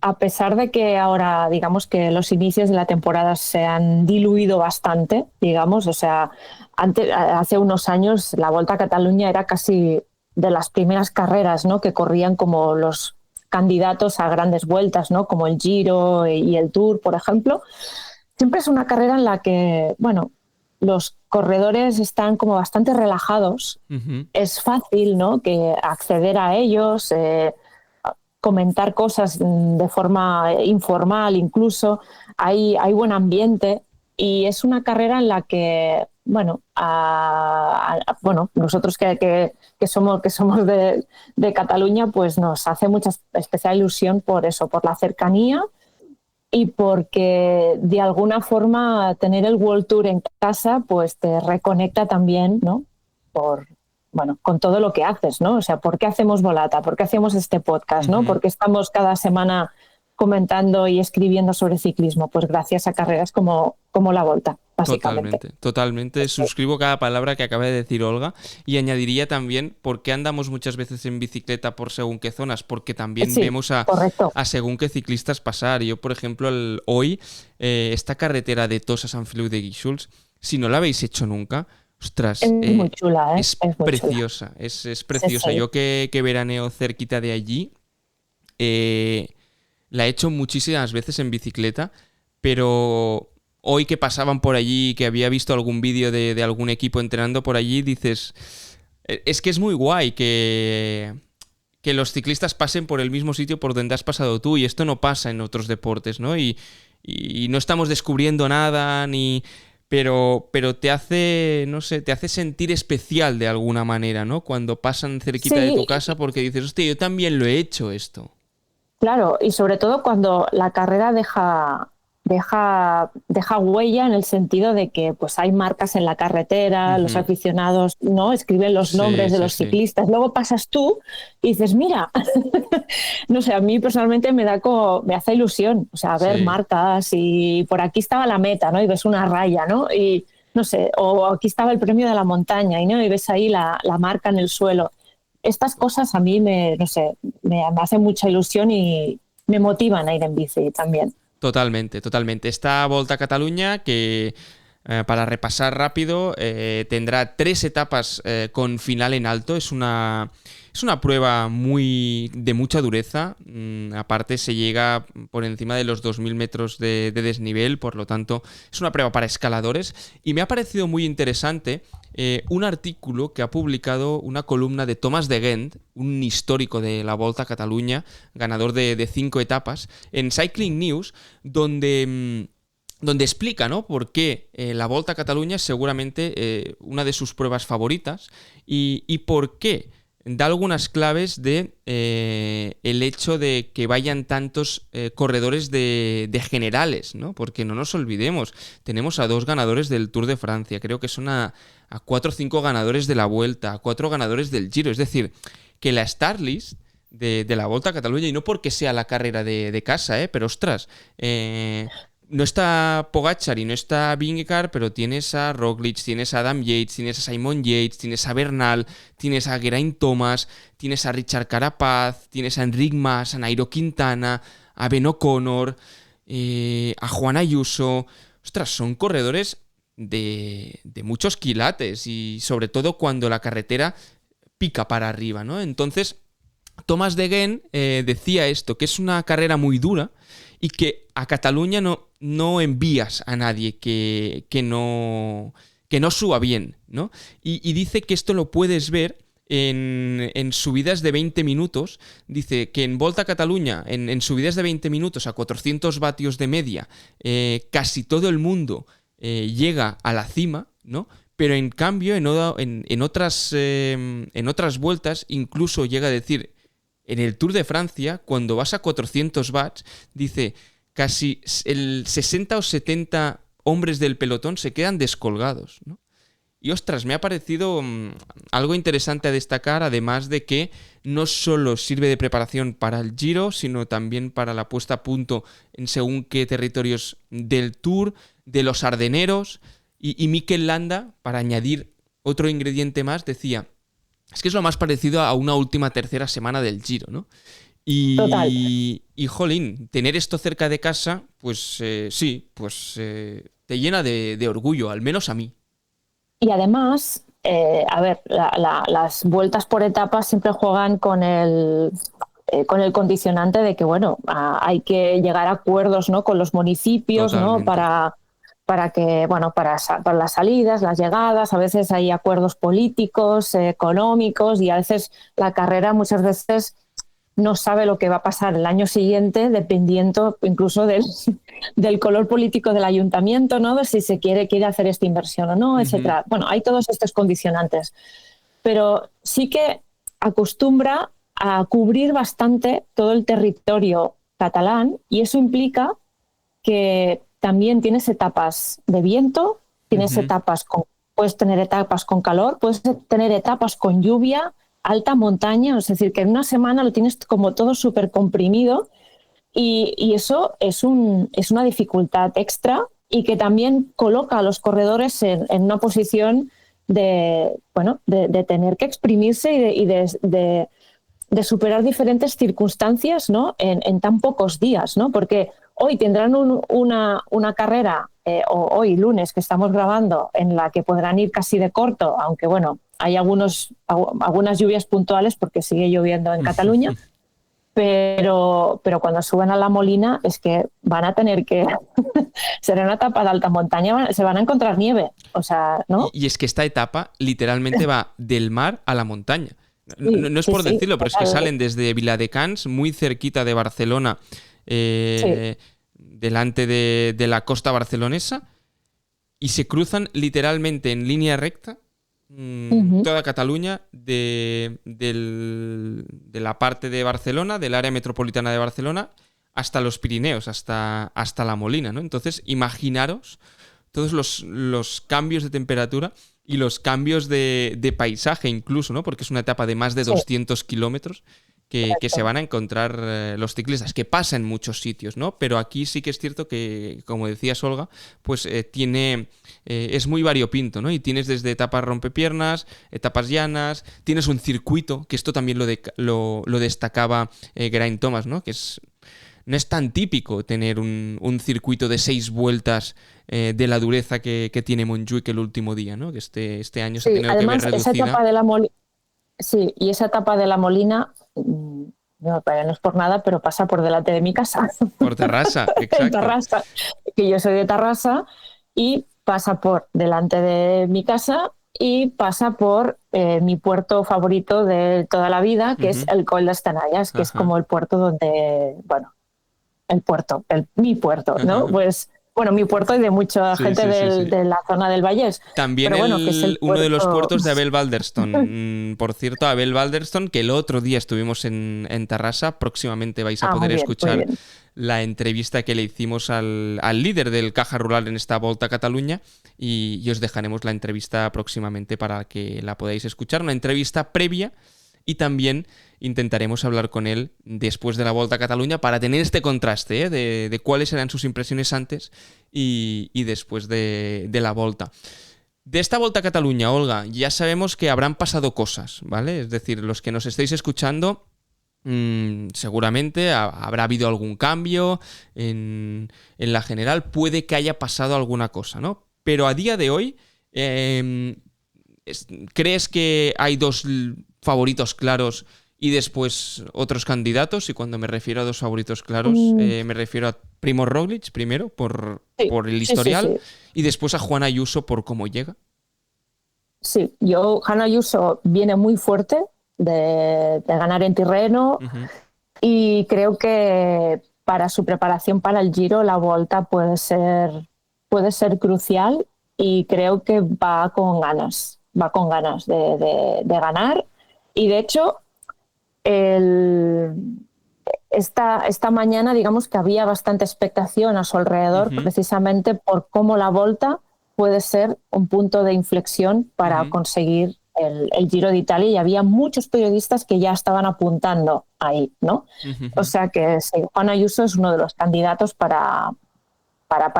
D: a pesar de que ahora, digamos que los inicios de la temporada se han diluido bastante, digamos, o sea, hace unos años la Volta a Catalunya era casi de las primeras carreras, ¿no? que corrían como los candidatos a grandes vueltas, ¿no? como el Giro y el Tour, por ejemplo. Siempre es una carrera en la que, bueno, los corredores están como bastante relajados.
B: Uh-huh.
D: Es fácil, ¿no? que acceder a ellos, comentar cosas de forma informal incluso, hay buen ambiente y es una carrera en la que, bueno, nosotros que somos de Cataluña, pues nos hace mucha especial ilusión por eso, por la cercanía y porque de alguna forma tener el World Tour en casa pues te reconecta también, ¿no? Con todo lo que haces, ¿no? O sea, ¿por qué hacemos Volata? ¿Por qué hacemos este podcast? ¿No?
B: Uh-huh.
D: ¿Por qué estamos cada semana comentando y escribiendo sobre ciclismo? Pues gracias a carreras como la Volta, básicamente.
B: Totalmente. Suscribo cada palabra que acaba de decir Olga y añadiría también por qué andamos muchas veces en bicicleta por según qué zonas, porque también vemos a según qué ciclistas pasar. Yo, por ejemplo, hoy, esta carretera de Tossa a Sant Feliu de Guíxols, si no la habéis hecho nunca, ostras,
D: es muy chula, ¿eh?
B: Es preciosa, chula. Es preciosa. Sí. Yo que veraneo cerquita de allí, la he hecho muchísimas veces en bicicleta, pero hoy que pasaban por allí, que había visto algún vídeo de algún equipo entrenando por allí, dices, es que es muy guay que los ciclistas pasen por el mismo sitio por donde has pasado tú, y esto no pasa en otros deportes, ¿no? Y no estamos descubriendo nada, Pero te hace, no sé, te hace sentir especial de alguna manera, ¿no? Cuando pasan cerquita de tu casa porque dices, hostia, yo también lo he hecho esto.
D: Claro, y sobre todo cuando la carrera deja huella en el sentido de que pues hay marcas en la carretera, los aficionados no escriben los nombres de los ciclistas, luego pasas tú y dices, mira, no sé, a mí personalmente me hace ilusión, o sea, ver marcas y por aquí estaba la meta, ¿no? Y ves una raya, ¿no? Y no sé, o aquí estaba el premio de la montaña, ¿no? Y ves ahí la marca en el suelo. Estas cosas a mí me hacen mucha ilusión y me motivan a ir en bici también.
B: Totalmente, totalmente. Esta Volta a Cataluña que, para repasar rápido, tendrá 3 etapas con final en alto. Es una prueba de mucha dureza. Aparte se llega por encima de los 2.000 metros de desnivel, por lo tanto es una prueba para escaladores. Y me ha parecido muy interesante un artículo que ha publicado una columna de Thomas de Gent, un histórico de la Volta a Cataluña, ganador de 5 etapas, en Cycling News, donde explica, ¿no?, por qué la Volta a Cataluña es seguramente una de sus pruebas favoritas y por qué da algunas claves de el hecho de que vayan tantos corredores de generales, ¿no? Porque no nos olvidemos, tenemos a 2 ganadores del Tour de Francia, creo que son a 4 o 5 ganadores de la Vuelta, a 4 ganadores del Giro, es decir, que la Start List de la Volta a Cataluña, y no porque sea la carrera de casa, pero ostras, no está Pogačar y no está Vingegaard, pero tienes a Roglic, tienes a Adam Yates, tienes a Simon Yates, tienes a Bernal, tienes a Geraint Thomas, tienes a Richard Carapaz, tienes a Enric Mas, a Nairo Quintana, a Ben O'Connor, a Juan Ayuso. Ostras, son corredores de muchos quilates y sobre todo cuando la carretera pica para arriba, ¿no? Entonces, Thomas de Gent decía esto, que es una carrera muy dura y que a Cataluña no envías a nadie que no suba bien, ¿no? Y dice que esto lo puedes ver en subidas de 20 minutos. Dice que en Volta a Cataluña, en subidas de 20 minutos a 400 vatios de media, casi todo el mundo llega a la cima, ¿no? Pero en cambio, en otras vueltas, incluso llega a decir, en el Tour de Francia, cuando vas a 400 watts, dice, casi el 60 o 70 hombres del pelotón se quedan descolgados, ¿no? Y ostras, me ha parecido algo interesante a destacar, además de que no solo sirve de preparación para el Giro, sino también para la puesta a punto en según qué territorios del Tour, de los Ardeneros. Y Mikel Landa, para añadir otro ingrediente más, decía, es que es lo más parecido a una última tercera semana del Giro, ¿no?
D: Total.
B: Y jolín, tener esto cerca de casa, pues sí, pues te llena de orgullo, al menos a mí.
D: Y además, a ver, las vueltas por etapas siempre juegan con el condicionante de que, bueno, hay que llegar a acuerdos, ¿no?, con los municipios,
B: Totalmente.
D: ¿no?, para que, bueno, para las salidas, las llegadas, a veces hay acuerdos políticos, económicos, y a veces la carrera muchas veces no sabe lo que va a pasar el año siguiente, dependiendo incluso del color político del ayuntamiento, ¿no?, de si se quiere hacer esta inversión o no, etcétera. Bueno, hay todos estos condicionantes, pero sí que acostumbra a cubrir bastante todo el territorio catalán, y eso implica que también tienes etapas de viento, tienes puedes tener etapas con calor, puedes tener etapas con lluvia, alta montaña, es decir, que en una semana lo tienes como todo súper comprimido, y eso es una dificultad extra, y que también coloca a los corredores en una posición de tener que exprimirse y de superar diferentes circunstancias, ¿no?, en tan pocos días, ¿no? Porque hoy tendrán una carrera, hoy lunes que estamos grabando, en la que podrán ir casi de corto, aunque bueno, hay algunas lluvias puntuales porque sigue lloviendo en Cataluña, pero cuando suben a la Molina es que van a tener que será una etapa de alta montaña, se van a encontrar nieve, o sea, ¿no?
B: Y es que esta etapa literalmente va del mar a la montaña. No es por decirlo, pero es que salen desde Viladecans, muy cerquita de Barcelona, delante de la costa barcelonesa, y se cruzan literalmente en línea recta toda Cataluña, de la parte de Barcelona, del área metropolitana de Barcelona, hasta los Pirineos, hasta la Molina, ¿no? Entonces, imaginaros todos los cambios de temperatura y los cambios de paisaje incluso, ¿no? Porque es una etapa de más de 200 kilómetros que se van a encontrar los ciclistas, que pasa en muchos sitios, ¿no? Pero aquí sí que es cierto que, como decías, Olga, pues es muy variopinto, ¿no? Y tienes desde etapas rompepiernas, etapas llanas, tienes un circuito, que esto también lo destacaba Geraint Thomas, ¿no? Que es... no es tan típico tener un circuito de 6 vueltas de la dureza que tiene Montjuïc el último día, ¿no? Que este año se ha tenido que ver reducida.
D: Esa etapa de la sí, y esa etapa de la Molina, no es por nada, pero pasa por delante de mi casa.
B: Por Terrassa, exacto.
D: Terrassa, que yo soy de Terrassa, y pasa por delante de mi casa y pasa por mi puerto favorito de toda la vida, que es el Coll d'Estanalles, que es como el puerto donde, bueno, mi puerto, ¿no? Pues bueno, mi puerto y de mucha gente de la zona del Vallès.
B: También
D: pero bueno, que es
B: uno de los puertos de Abel Balderston. Por cierto, Abel Balderston, que el otro día estuvimos en Terrassa, próximamente vais a poder escuchar la entrevista que le hicimos al líder del Caja Rural en esta Volta a Catalunya, y os dejaremos la entrevista próximamente para que la podáis escuchar, una entrevista previa, y también intentaremos hablar con él después de la Volta a Catalunya para tener este contraste de cuáles eran sus impresiones antes y después de la Volta. De esta Volta a Catalunya, Olga, ya sabemos que habrán pasado cosas, ¿vale? Es decir, los que nos estáis escuchando, seguramente habrá habido algún cambio en la general, puede que haya pasado alguna cosa, ¿no? Pero a día de hoy, ¿crees que hay dos favoritos claros y después otros candidatos? Y cuando me refiero a dos favoritos claros, me refiero a Primož Roglič primero por el historial, y después a Juan Ayuso por cómo llega.
D: Sí, Juan Ayuso viene muy fuerte de ganar en Tirreno, y creo que para su preparación para el Giro la Volta puede ser crucial, y creo que va con ganas de ganar. Y de hecho, esta mañana, digamos que había bastante expectación a su alrededor, precisamente por cómo la Volta puede ser un punto de inflexión para conseguir el Giro de Italia, y había muchos periodistas que ya estaban apuntando ahí, ¿no? O sea que sí, Juan Ayuso es uno de los candidatos para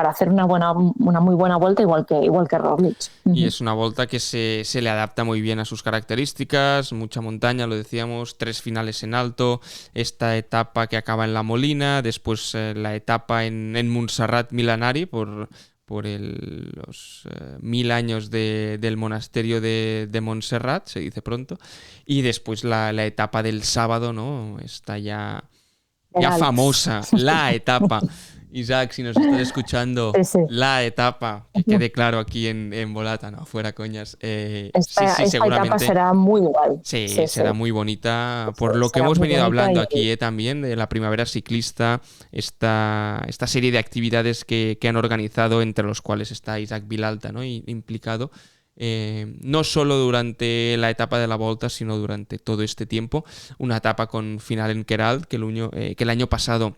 D: hacer una muy buena Volta, igual que Roglič.
B: Y es una Volta que se le adapta muy bien a sus características, mucha montaña, lo decíamos, 3 finales en alto, esta etapa que acaba en La Molina, después la etapa en Montserrat Milenari por los 1000 años del monasterio de Montserrat, se dice pronto, y después la etapa del sábado, ¿no? Está ya famosa, la etapa. Isaac, si nos estás escuchando, la etapa, que quede claro aquí en Volata, no, fuera coñas.
D: Esta
B: seguramente
D: etapa será muy guay.
B: Sí, será muy bonita, por lo que hemos venido hablando aquí también, de la primavera ciclista, esta serie de actividades que han organizado, entre los cuales está Isaac Vilalta, ¿no? Implicado, no solo durante la etapa de la Volta, sino durante todo este tiempo. Una etapa con final en Queralt, que el año pasado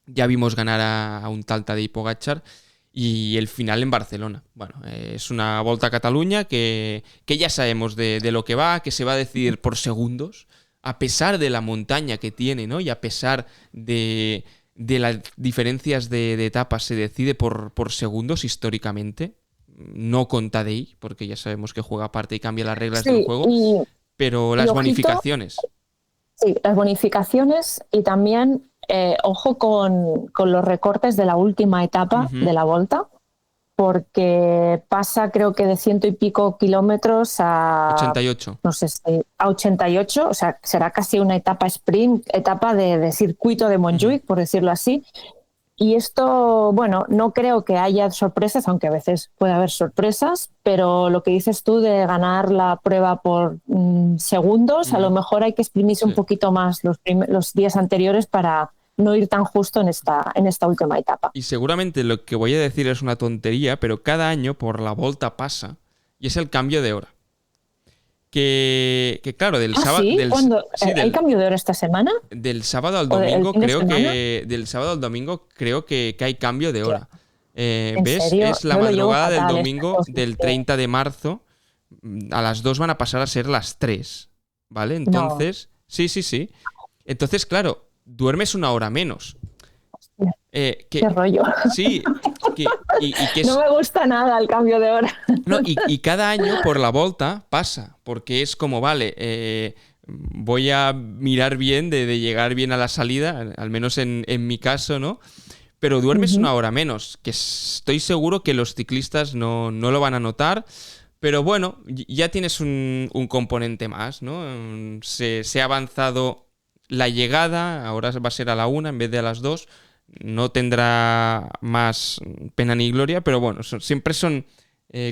B: ya vimos ganar a un tal Tadej Pogačar, y el final en Barcelona. Bueno, es una Volta a Catalunya que ya sabemos de lo que va, que se va a decidir por segundos, a pesar de la montaña que tiene, ¿no? Y a pesar de las diferencias de etapas, se decide por segundos históricamente, no con Tadej, porque ya sabemos que juega aparte y cambia las reglas del juego, pero las bonificaciones.
D: Sí, las bonificaciones, y también ojo con los recortes de la última etapa de la Volta, porque pasa, creo que de 100 y pico kilómetros a
B: 88.
D: No sé, a 88, o sea, será casi una etapa sprint, etapa de circuito de Montjuïc, por decirlo así. Y esto, bueno, no creo que haya sorpresas, aunque a veces puede haber sorpresas, pero lo que dices tú de ganar la prueba por segundos, a lo mejor hay que exprimirse un poquito más los días anteriores para no ir tan justo en esta última etapa.
B: Y seguramente lo que voy a decir es una tontería, pero cada año por la Volta pasa, y es el cambio de hora. Que claro, del sábado...
D: ¿Sí? ¿Hay cambio de hora esta semana?
B: Del sábado al domingo creo que hay cambio de hora. ¿Ves?
D: ¿Serio?
B: Es la madrugada del domingo del 30 de marzo. A las 2 van a pasar a ser las 3. ¿Vale? Entonces... No. Sí. Entonces, claro, duermes una hora menos.
D: Qué rollo.
B: Sí.
D: No me gusta nada el cambio de hora.
B: No, y cada año por la Volta pasa, porque es como, vale, voy a mirar bien de llegar bien a la salida, al menos en mi caso, ¿no? Pero duermes una hora menos, que estoy seguro que los ciclistas no lo van a notar. Pero bueno, ya tienes un componente más, ¿no? Se ha avanzado la llegada, ahora va a ser a la 1 en vez de a las 2. No tendrá más pena ni gloria, pero bueno, siempre son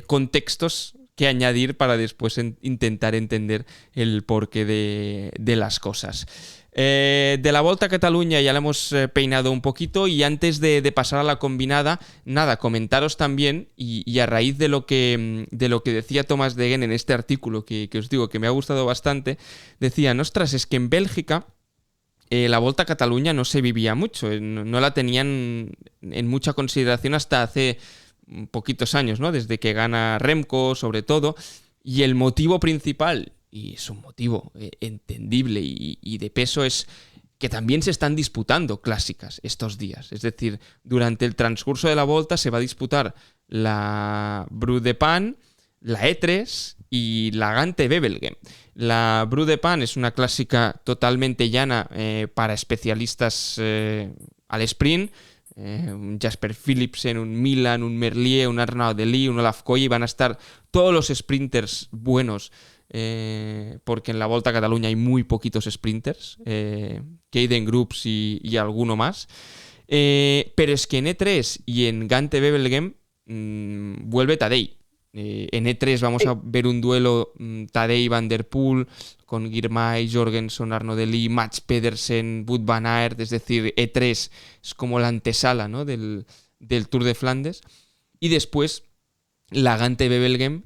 B: contextos que añadir para después intentar entender el porqué de las cosas. De la Volta a Cataluña ya la hemos peinado un poquito, y antes de pasar a la combinada, nada, comentaros también, y a raíz de lo que decía Thomas Degen en este artículo, que os digo que me ha gustado bastante, decían, ostras, es que en Bélgica la Volta a Cataluña no se vivía mucho, no la tenían en mucha consideración hasta hace poquitos años, ¿no? Desde que gana Remco, sobre todo, y el motivo principal, y es un motivo entendible y de peso, es que también se están disputando clásicas estos días. Es decir, durante el transcurso de la Volta se va a disputar la Bru de Pan, la E3 y la Gante-Wevelgem. La Bru de Pan es una clásica totalmente llana para especialistas al sprint. Un Jasper Philipsen, un Milan, un Merlier, un Arnaud Delis, un Olaf Koy, y van a estar todos los sprinters buenos, porque en la Volta a Cataluña hay muy poquitos sprinters, Caden Groups y alguno más. Pero es que en E3 y en Gante-Wevelgem vuelve Tadej. En E3 vamos a ver un duelo Tadej-Van der Poel con Girmay, Jorgensen, Arnaud Delis, Mats Pedersen, Wout van Aert. Es decir, E3 es como la antesala, ¿no? del Tour de Flandes. Y después la Gante-Wevelgem,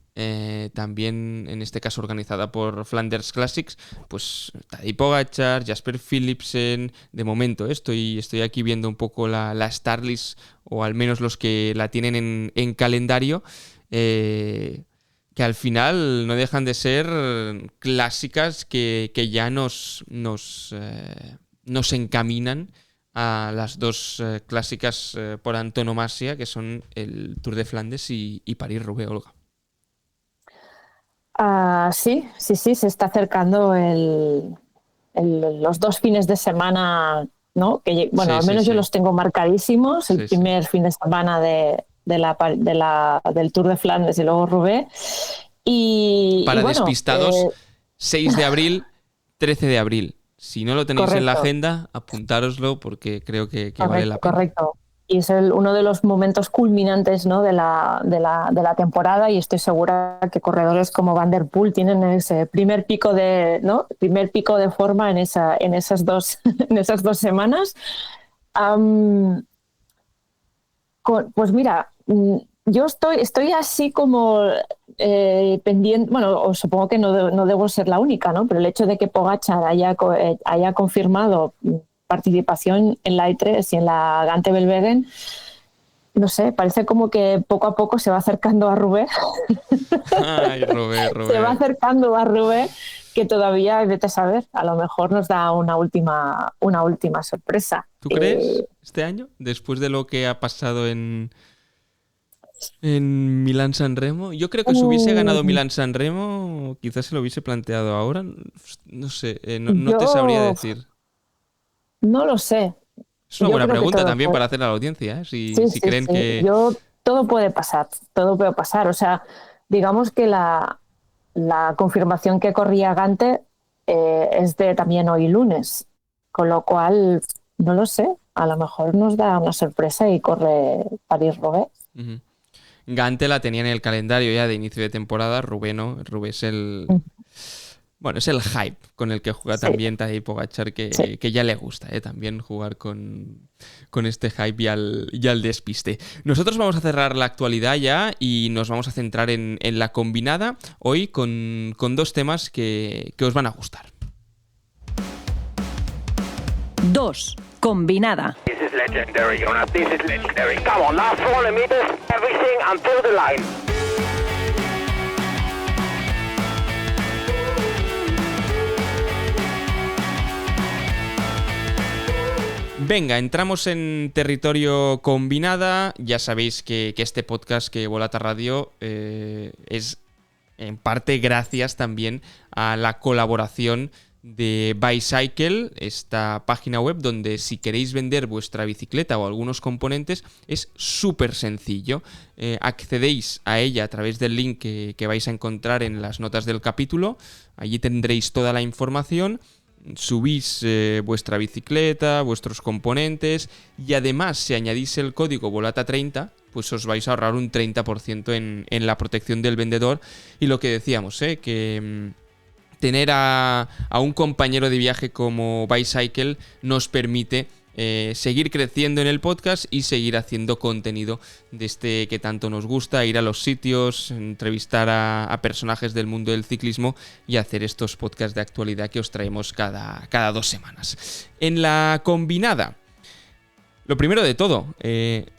B: también en este caso organizada por Flanders Classics, pues Tadej Pogačar, Jasper Philipsen. De momento estoy aquí viendo un poco la Starlist, o al menos los que la tienen en calendario, que al final no dejan de ser clásicas que ya nos encaminan a las dos clásicas por antonomasia, que son el Tour de Flandes y París-Roubaix, Olga.
D: Sí, se está acercando los dos fines de semana, ¿no? Que, bueno, sí, al menos yo los tengo marcadísimos. El primer fin de semana del Tour de Flandes y luego Roubaix.
B: Para
D: bueno,
B: despistados, 6 de abril, 13 de abril. Si no lo tenéis en la agenda, apuntároslo, porque creo que vale la pena.
D: Correcto. Y es uno de los momentos culminantes, ¿no? de la temporada, y estoy segura que corredores como Van der Poel tienen ese primer pico de forma en esas dos semanas. Pues mira, yo estoy así como pendiente. Bueno, supongo que no debo ser la única, ¿no? Pero el hecho de que Pogačar haya confirmado participación en la E3 y en la Gante-Wevelgem, no sé, parece como que poco a poco se va acercando a Roubaix.
B: Ay, Roubaix.
D: Se va acercando a Roubaix, que todavía, vete a saber, a lo mejor nos da una última sorpresa.
B: ¿Tú crees este año? Después de lo que ha pasado en Milán-San Remo. Yo creo que si hubiese ganado Milán-San Remo, quizás se lo hubiese planteado ahora. No sé, no te sabría decir.
D: No lo sé.
B: Es una buena pregunta también para hacer a la audiencia, ¿eh? Si creen que...
D: Todo puede pasar. O sea, digamos que la confirmación que corría Gante es de también hoy lunes, con lo cual, no lo sé, a lo mejor nos da una sorpresa y corre París-Roubaix.
B: Uh-huh. Gante la tenía en el calendario ya de inicio de temporada, Roubaix no. Roubaix es el... Bueno, es el hype con el que juega también Tadej Pogačar, que ya le gusta también jugar con este hype y al despiste. Nosotros vamos a cerrar la actualidad ya y nos vamos a centrar en la combinada hoy con dos temas que os van a gustar.
A: 2. Combinada.
E: This is legendary, Jonas. This is legendary. Come on, last 400 meters, everything until the line.
B: Venga, entramos en territorio combinada. Ya sabéis que este podcast, que Volata Radio, es en parte gracias también a la colaboración de Bicycle, esta página web donde si queréis vender vuestra bicicleta o algunos componentes es súper sencillo. Accedéis a ella a través del link que vais a encontrar en las notas del capítulo. Allí tendréis toda la información. Subís vuestra bicicleta, vuestros componentes y además si añadís el código Volata30 pues os vais a ahorrar un 30% en la protección del vendedor. Y lo que decíamos, que tener a un compañero de viaje como Bicycle nos permite seguir creciendo en el podcast y seguir haciendo contenido de este que tanto nos gusta, ir a los sitios, entrevistar a personajes del mundo del ciclismo y hacer estos podcasts de actualidad que os traemos cada 2 semanas. En la combinada, lo primero de todo,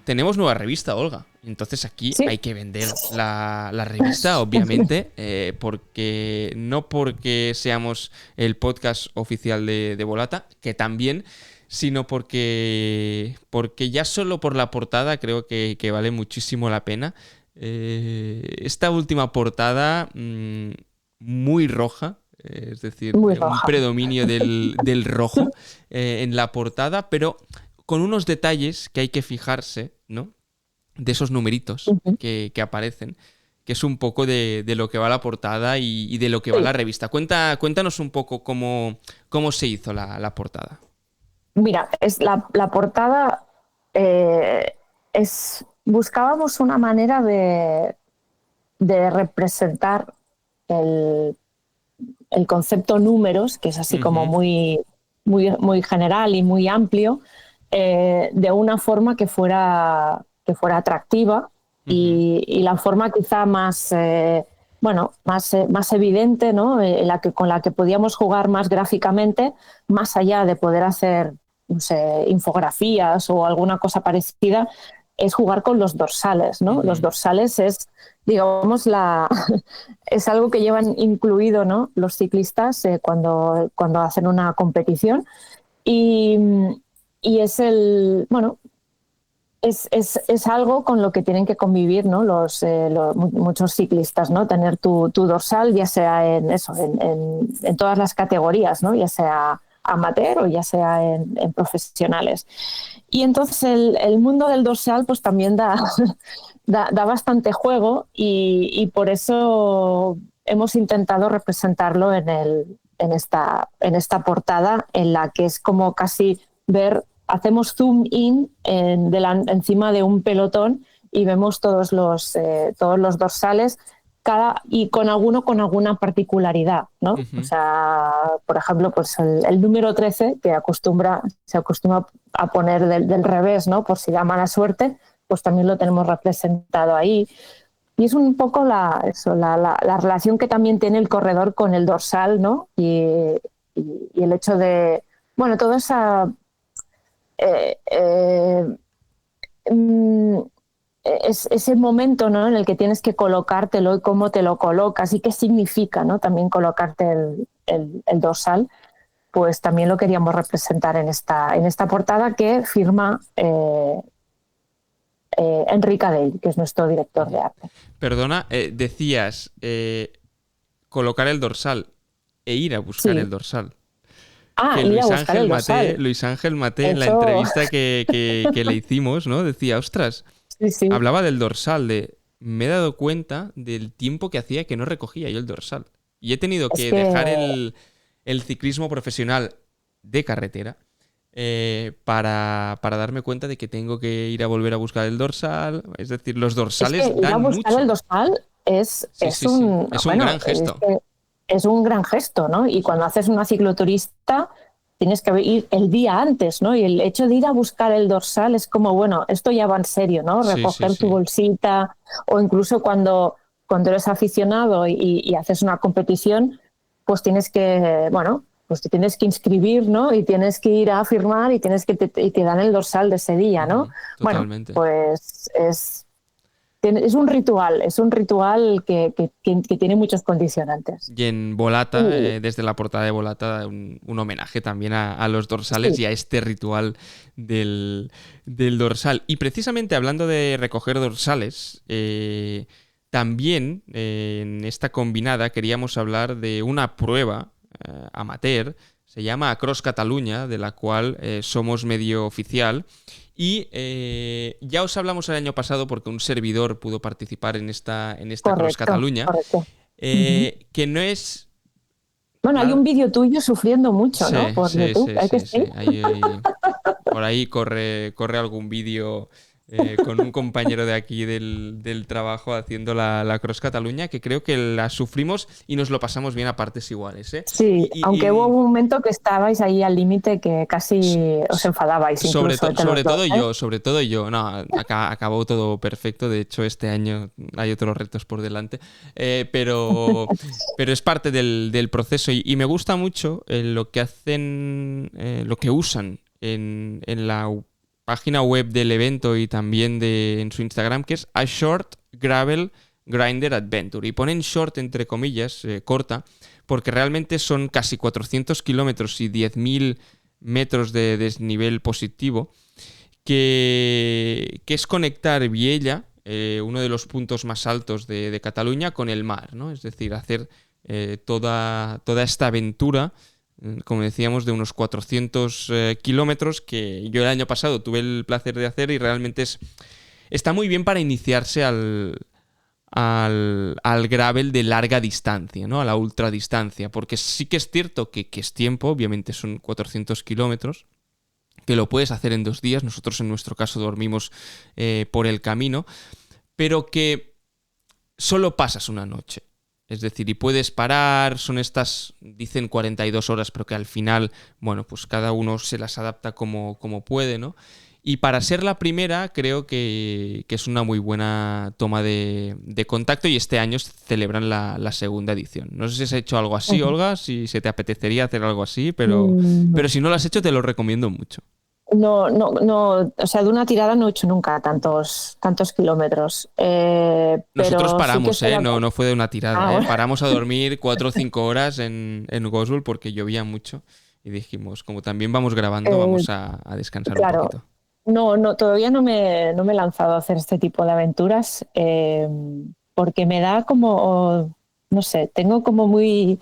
B: tenemos nueva revista, Olga. Entonces aquí
D: sí,
B: hay que vender la revista, obviamente, porque seamos el podcast oficial de Volata, que también, sino porque ya solo por la portada creo que vale muchísimo la pena. Esta última portada muy roja, es decir,
D: muy
B: un
D: roja.
B: predominio del rojo en la portada, pero con unos detalles que hay que fijarse, ¿no? De esos numeritos que aparecen, que es un poco de lo que va la portada y de lo que va la revista. Cuéntanos un poco cómo se hizo la portada.
D: Mira, es la portada buscábamos una manera de representar el concepto números, que es así como muy, muy, muy general y muy amplio, de una forma que fuera atractiva y la forma quizá más evidente, ¿no? Con la que podíamos jugar más gráficamente, más allá de poder hacer, no sé, infografías o alguna cosa parecida, es jugar con los dorsales, ¿no? Los dorsales es, digamos, es algo que llevan incluido, ¿no? Los ciclistas cuando hacen una competición y es es algo con lo que tienen que convivir, ¿no? Muchos ciclistas, ¿no? Tener tu dorsal, ya sea en todas las categorías, ¿no? Ya sea amateur o ya sea en profesionales. Y entonces el mundo del dorsal pues también da bastante juego y por eso hemos intentado representarlo en esta portada, en la que es como casi hacemos zoom in encima de un pelotón y vemos todos los dorsales, y con alguna particularidad, ¿no? O sea, por ejemplo, pues el número 13, que se acostumbra a poner del revés, ¿no? Por si da mala suerte, pues también lo tenemos representado ahí. Y es un poco la relación que también tiene el corredor con el dorsal, ¿no? Y el hecho de, bueno, toda esa... es ese momento, ¿no? En el que tienes que colocártelo y cómo te lo colocas y qué significa, ¿no? También colocarte el dorsal, pues también lo queríamos representar en esta portada que firma Enrique Adell, que es nuestro director de arte.
B: Perdona, decías colocar el dorsal e ir a buscar el dorsal. Que Luis Ángel Maté en la entrevista que le hicimos, ¿no? Decía, ostras, sí. Hablaba del dorsal, me he dado cuenta del tiempo que hacía que no recogía yo el dorsal. Y he tenido que dejar el ciclismo profesional de carretera para darme cuenta de que tengo que ir a volver a buscar el dorsal. Es decir, los dorsales dan mucho. Ir a buscar
D: el dorsal es un
B: gran gesto.
D: Es un gran gesto, ¿no? Y cuando haces una cicloturista tienes que ir el día antes, ¿no? Y el hecho de ir a buscar el dorsal es como, bueno, esto ya va en serio, ¿no? Recoger tu bolsita, o incluso cuando eres aficionado y haces una competición, pues tienes que, pues te tienes que inscribir, ¿no? Y tienes que ir a firmar y te dan el dorsal de ese día, ¿no?
B: Totalmente.
D: Bueno, pues es un ritual que tiene muchos condicionantes.
B: Y en Volata, desde la portada de Volata, un homenaje también a los dorsales y a este ritual del dorsal. Y precisamente hablando de recoger dorsales, también en esta combinada queríamos hablar de una prueba amateur, se llama Across Catalunya, de la cual somos medio oficial. Y ya os hablamos el año pasado porque un servidor pudo participar en esta Across Catalunya, que no es...
D: Bueno, hay un vídeo tuyo sufriendo mucho, ¿no? Por YouTube,
B: sí. Por ahí corre algún vídeo con un compañero de aquí del trabajo haciendo la Cross Catalunya, que creo que la sufrimos y nos lo pasamos bien a partes iguales, ¿eh?
D: Sí, aunque hubo un momento que estabais ahí al límite que casi os enfadabais.
B: Sobre todo yo. No, acabó todo perfecto. De hecho, este año hay otros retos por delante. Pero es parte del proceso y me gusta mucho lo que hacen, lo que usan en la página web del evento y también en su Instagram, que es A Short Gravel Grinder Adventure. Y ponen short entre comillas, corta, porque realmente son casi 400 kilómetros y 10.000 metros de desnivel positivo, que es conectar Viella, uno de los puntos más altos de Cataluña, con el mar, ¿no? Es decir, hacer toda esta aventura, como decíamos, de unos 400 kilómetros que yo el año pasado tuve el placer de hacer y realmente está muy bien para iniciarse al gravel de larga distancia, ¿no? A la ultradistancia, porque sí que es cierto que es tiempo, obviamente son 400 kilómetros, que lo puedes hacer en 2 días, nosotros en nuestro caso dormimos por el camino, pero que solo pasas una noche. Es decir, y puedes parar, son estas, dicen 42 horas, pero que al final, bueno, pues cada uno se las adapta como puede, ¿no? Y para ser la primera, creo que es una muy buena toma de contacto y este año celebran la segunda edición. No sé si has hecho algo así, Olga, si se te apetecería hacer algo así, pero si no lo has hecho, te lo recomiendo mucho.
D: No, o sea, de una tirada no he hecho nunca tantos kilómetros.
B: Nosotros
D: pero
B: paramos,
D: sí que
B: no fue de una tirada,
D: bueno.
B: Paramos a dormir 4 o 5 horas en Goswell porque llovía mucho y dijimos, como también vamos grabando, vamos a descansar
D: claro.
B: un poquito.
D: No, todavía no me he lanzado a hacer este tipo de aventuras porque me da como, no sé, tengo como muy...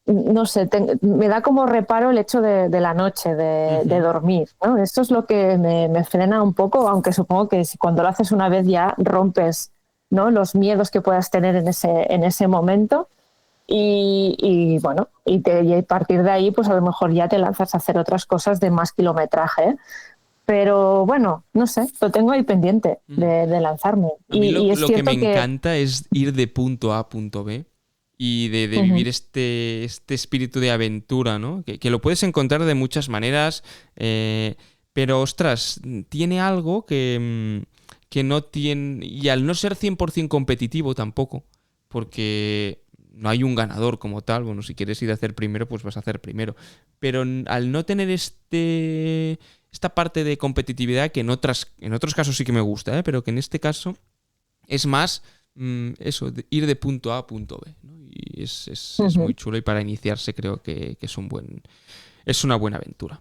D: No sé, me da como reparo el hecho de la noche, de dormir, ¿no? Esto es lo que me frena un poco, aunque supongo que cuando lo haces una vez ya rompes, ¿no?, los miedos que puedas tener en ese momento y bueno, y a partir de ahí pues a lo mejor ya te lanzas a hacer otras cosas de más kilometraje, ¿eh? Pero bueno, no sé, lo tengo ahí pendiente de lanzarme.
B: A mí
D: y es
B: lo que me
D: cierto
B: encanta es ir de punto A a punto B y de vivir este espíritu de aventura, ¿no? Que lo puedes encontrar de muchas maneras, pero ostras, tiene algo que no tiene... Y al no ser 100% competitivo tampoco, porque no hay un ganador como tal, bueno, si quieres ir a hacer primero, pues vas a hacer primero. Pero al no tener esta parte de competitividad que en otros casos sí que me gusta, pero que en este caso es más eso, ir de punto A a punto B, ¿no? Y es muy chulo y para iniciarse creo que es una buena aventura.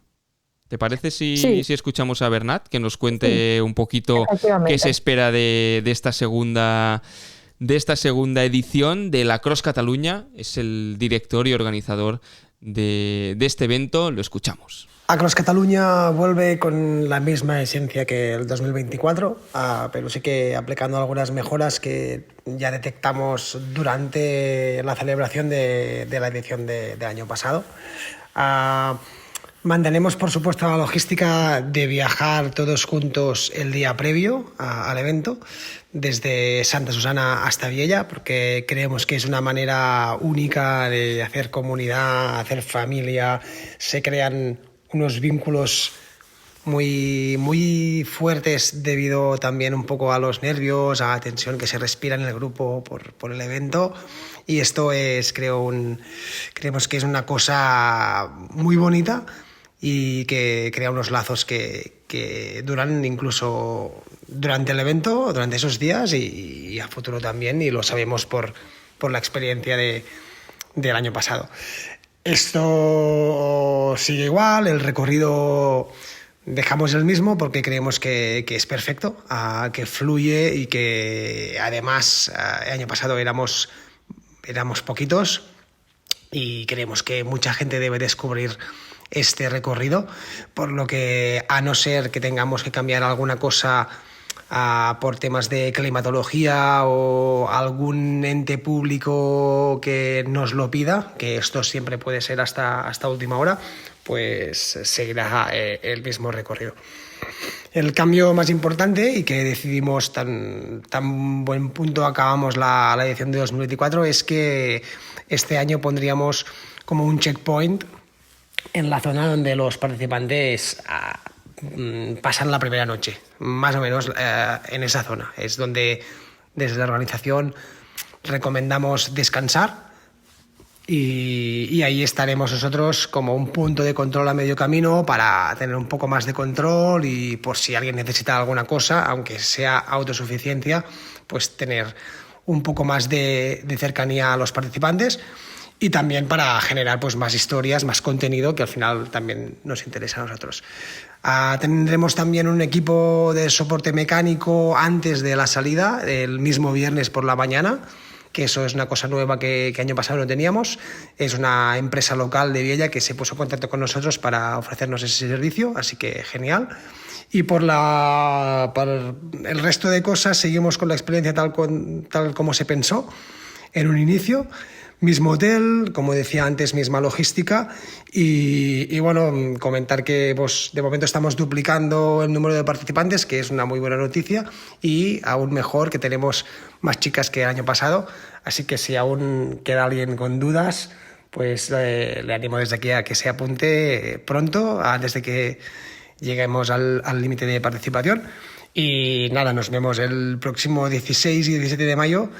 B: ¿Te parece si escuchamos a Bernat, que nos cuente un poquito qué se espera de esta segunda edición de la Cross Catalunya? Es el director y organizador de este evento. Lo escuchamos.
F: Across Catalunya vuelve con la misma esencia que el 2024, pero sí que aplicando algunas mejoras que ya detectamos durante la celebración de la edición del año pasado. Mantenemos, por supuesto, la logística de viajar todos juntos el día previo al evento, desde Santa Susana hasta Viella, porque creemos que es una manera única de hacer comunidad, hacer familia, se crean unos vínculos muy, muy fuertes debido también un poco a los nervios, a la tensión que se respira en el grupo por el evento. Y esto creemos que es una cosa muy bonita y que crea unos lazos que duran incluso durante el evento, durante esos días y a futuro también, y lo sabemos por la experiencia del año pasado. Esto sigue igual, el recorrido dejamos el mismo porque creemos que es perfecto, que fluye y que además el año pasado éramos poquitos y creemos que mucha gente debe descubrir este recorrido, por lo que, a no ser que tengamos que cambiar alguna cosa por temas de climatología o algún ente público que nos lo pida, que esto siempre puede ser hasta última hora, pues seguirá el mismo recorrido. El cambio más importante, y que decidimos tan buen punto acabamos la edición de 2024, es que este año pondríamos como un checkpoint en la zona donde los participantes pasan la primera noche, más o menos en esa zona. Es donde desde la organización recomendamos descansar, y ahí estaremos nosotros como un punto de control a medio camino para tener un poco más de control, y por si alguien necesita alguna cosa, aunque sea autosuficiencia, pues tener un poco más de cercanía a los participantes, y también para generar pues más historias, más contenido, que al final también nos interesa a nosotros. Tendremos también un equipo de soporte mecánico antes de la salida, el mismo viernes por la mañana, que eso es una cosa nueva que año pasado no teníamos. Es una empresa local de Viella que se puso en contacto con nosotros para ofrecernos ese servicio, así que genial. Y por el resto de cosas seguimos con la experiencia tal como se pensó en un inicio. Mismo hotel, como decía antes, misma logística, y bueno, comentar que pues, de momento estamos duplicando el número de participantes, que es una muy buena noticia, y aún mejor que tenemos más chicas que el año pasado, así que si aún queda alguien con dudas, pues le animo desde aquí a que se apunte pronto, antes de que lleguemos al límite de participación. Y nada, nos vemos el próximo 16 y 17 de mayo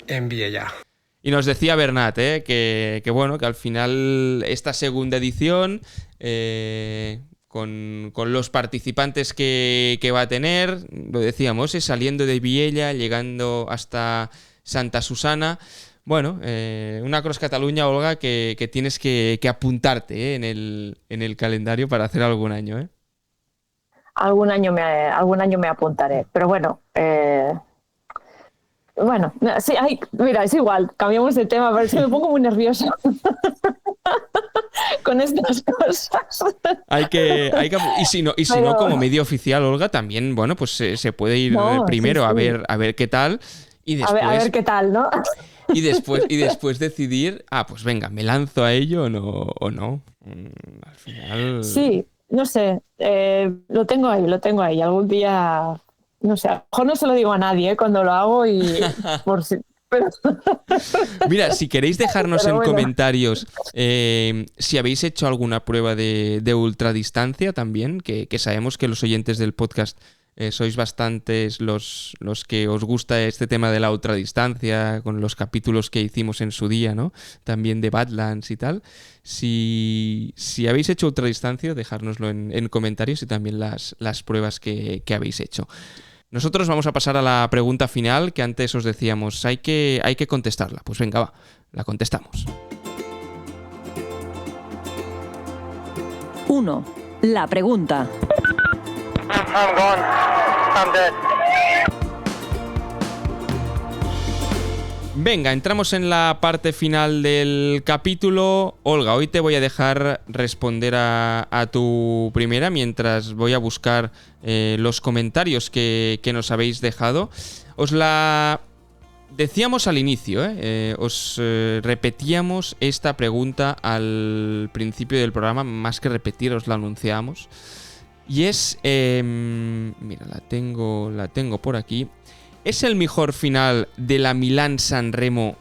F: en Viella.
B: Y nos decía Bernat, que bueno, que al final esta segunda edición, con los participantes que va a tener, lo decíamos, saliendo de Viella, llegando hasta Santa Susana. Bueno, una Cross Catalunya, Olga, que tienes que apuntarte en el calendario para hacer algún año, ¿eh?
D: Algún año me apuntaré, pero bueno... Bueno, sí, mira, es igual, cambiamos de tema, pero es que me pongo muy nerviosa con estas cosas. Hay que
B: y si no, como medio oficial, Olga, también, bueno, pues se puede ir primero sí. a ver qué tal, y después...
D: A ver qué tal, ¿no?
B: Y después decidir, pues venga, ¿me lanzo a ello o no? Al final...
D: Sí, no sé, lo tengo ahí, algún día... No sé, a lo mejor no se lo digo a nadie cuando lo hago y por si... Pero...
B: Mira, si queréis dejarnos en comentarios si habéis hecho alguna prueba de ultradistancia también, que sabemos que los oyentes del podcast sois bastantes los que os gusta este tema de la ultradistancia, con los capítulos que hicimos en su día, ¿no? También de Badlands y tal. Si habéis hecho ultradistancia, dejárnoslo en comentarios, y también las pruebas que habéis hecho. Nosotros vamos a pasar a la pregunta final, que antes os decíamos, hay que contestarla. Pues venga, va, la contestamos.
A: 1. La pregunta.
E: I'm gone. I'm dead.
B: Venga, entramos en la parte final del capítulo. Olga, hoy te voy a dejar responder a tu primera mientras voy a buscar los comentarios que nos habéis dejado. Os la decíamos al inicio, os repetíamos esta pregunta al principio del programa, más que repetir, os la anunciamos. Y es, mira, la tengo por aquí. ¿Es el mejor final de la Milán-San Remo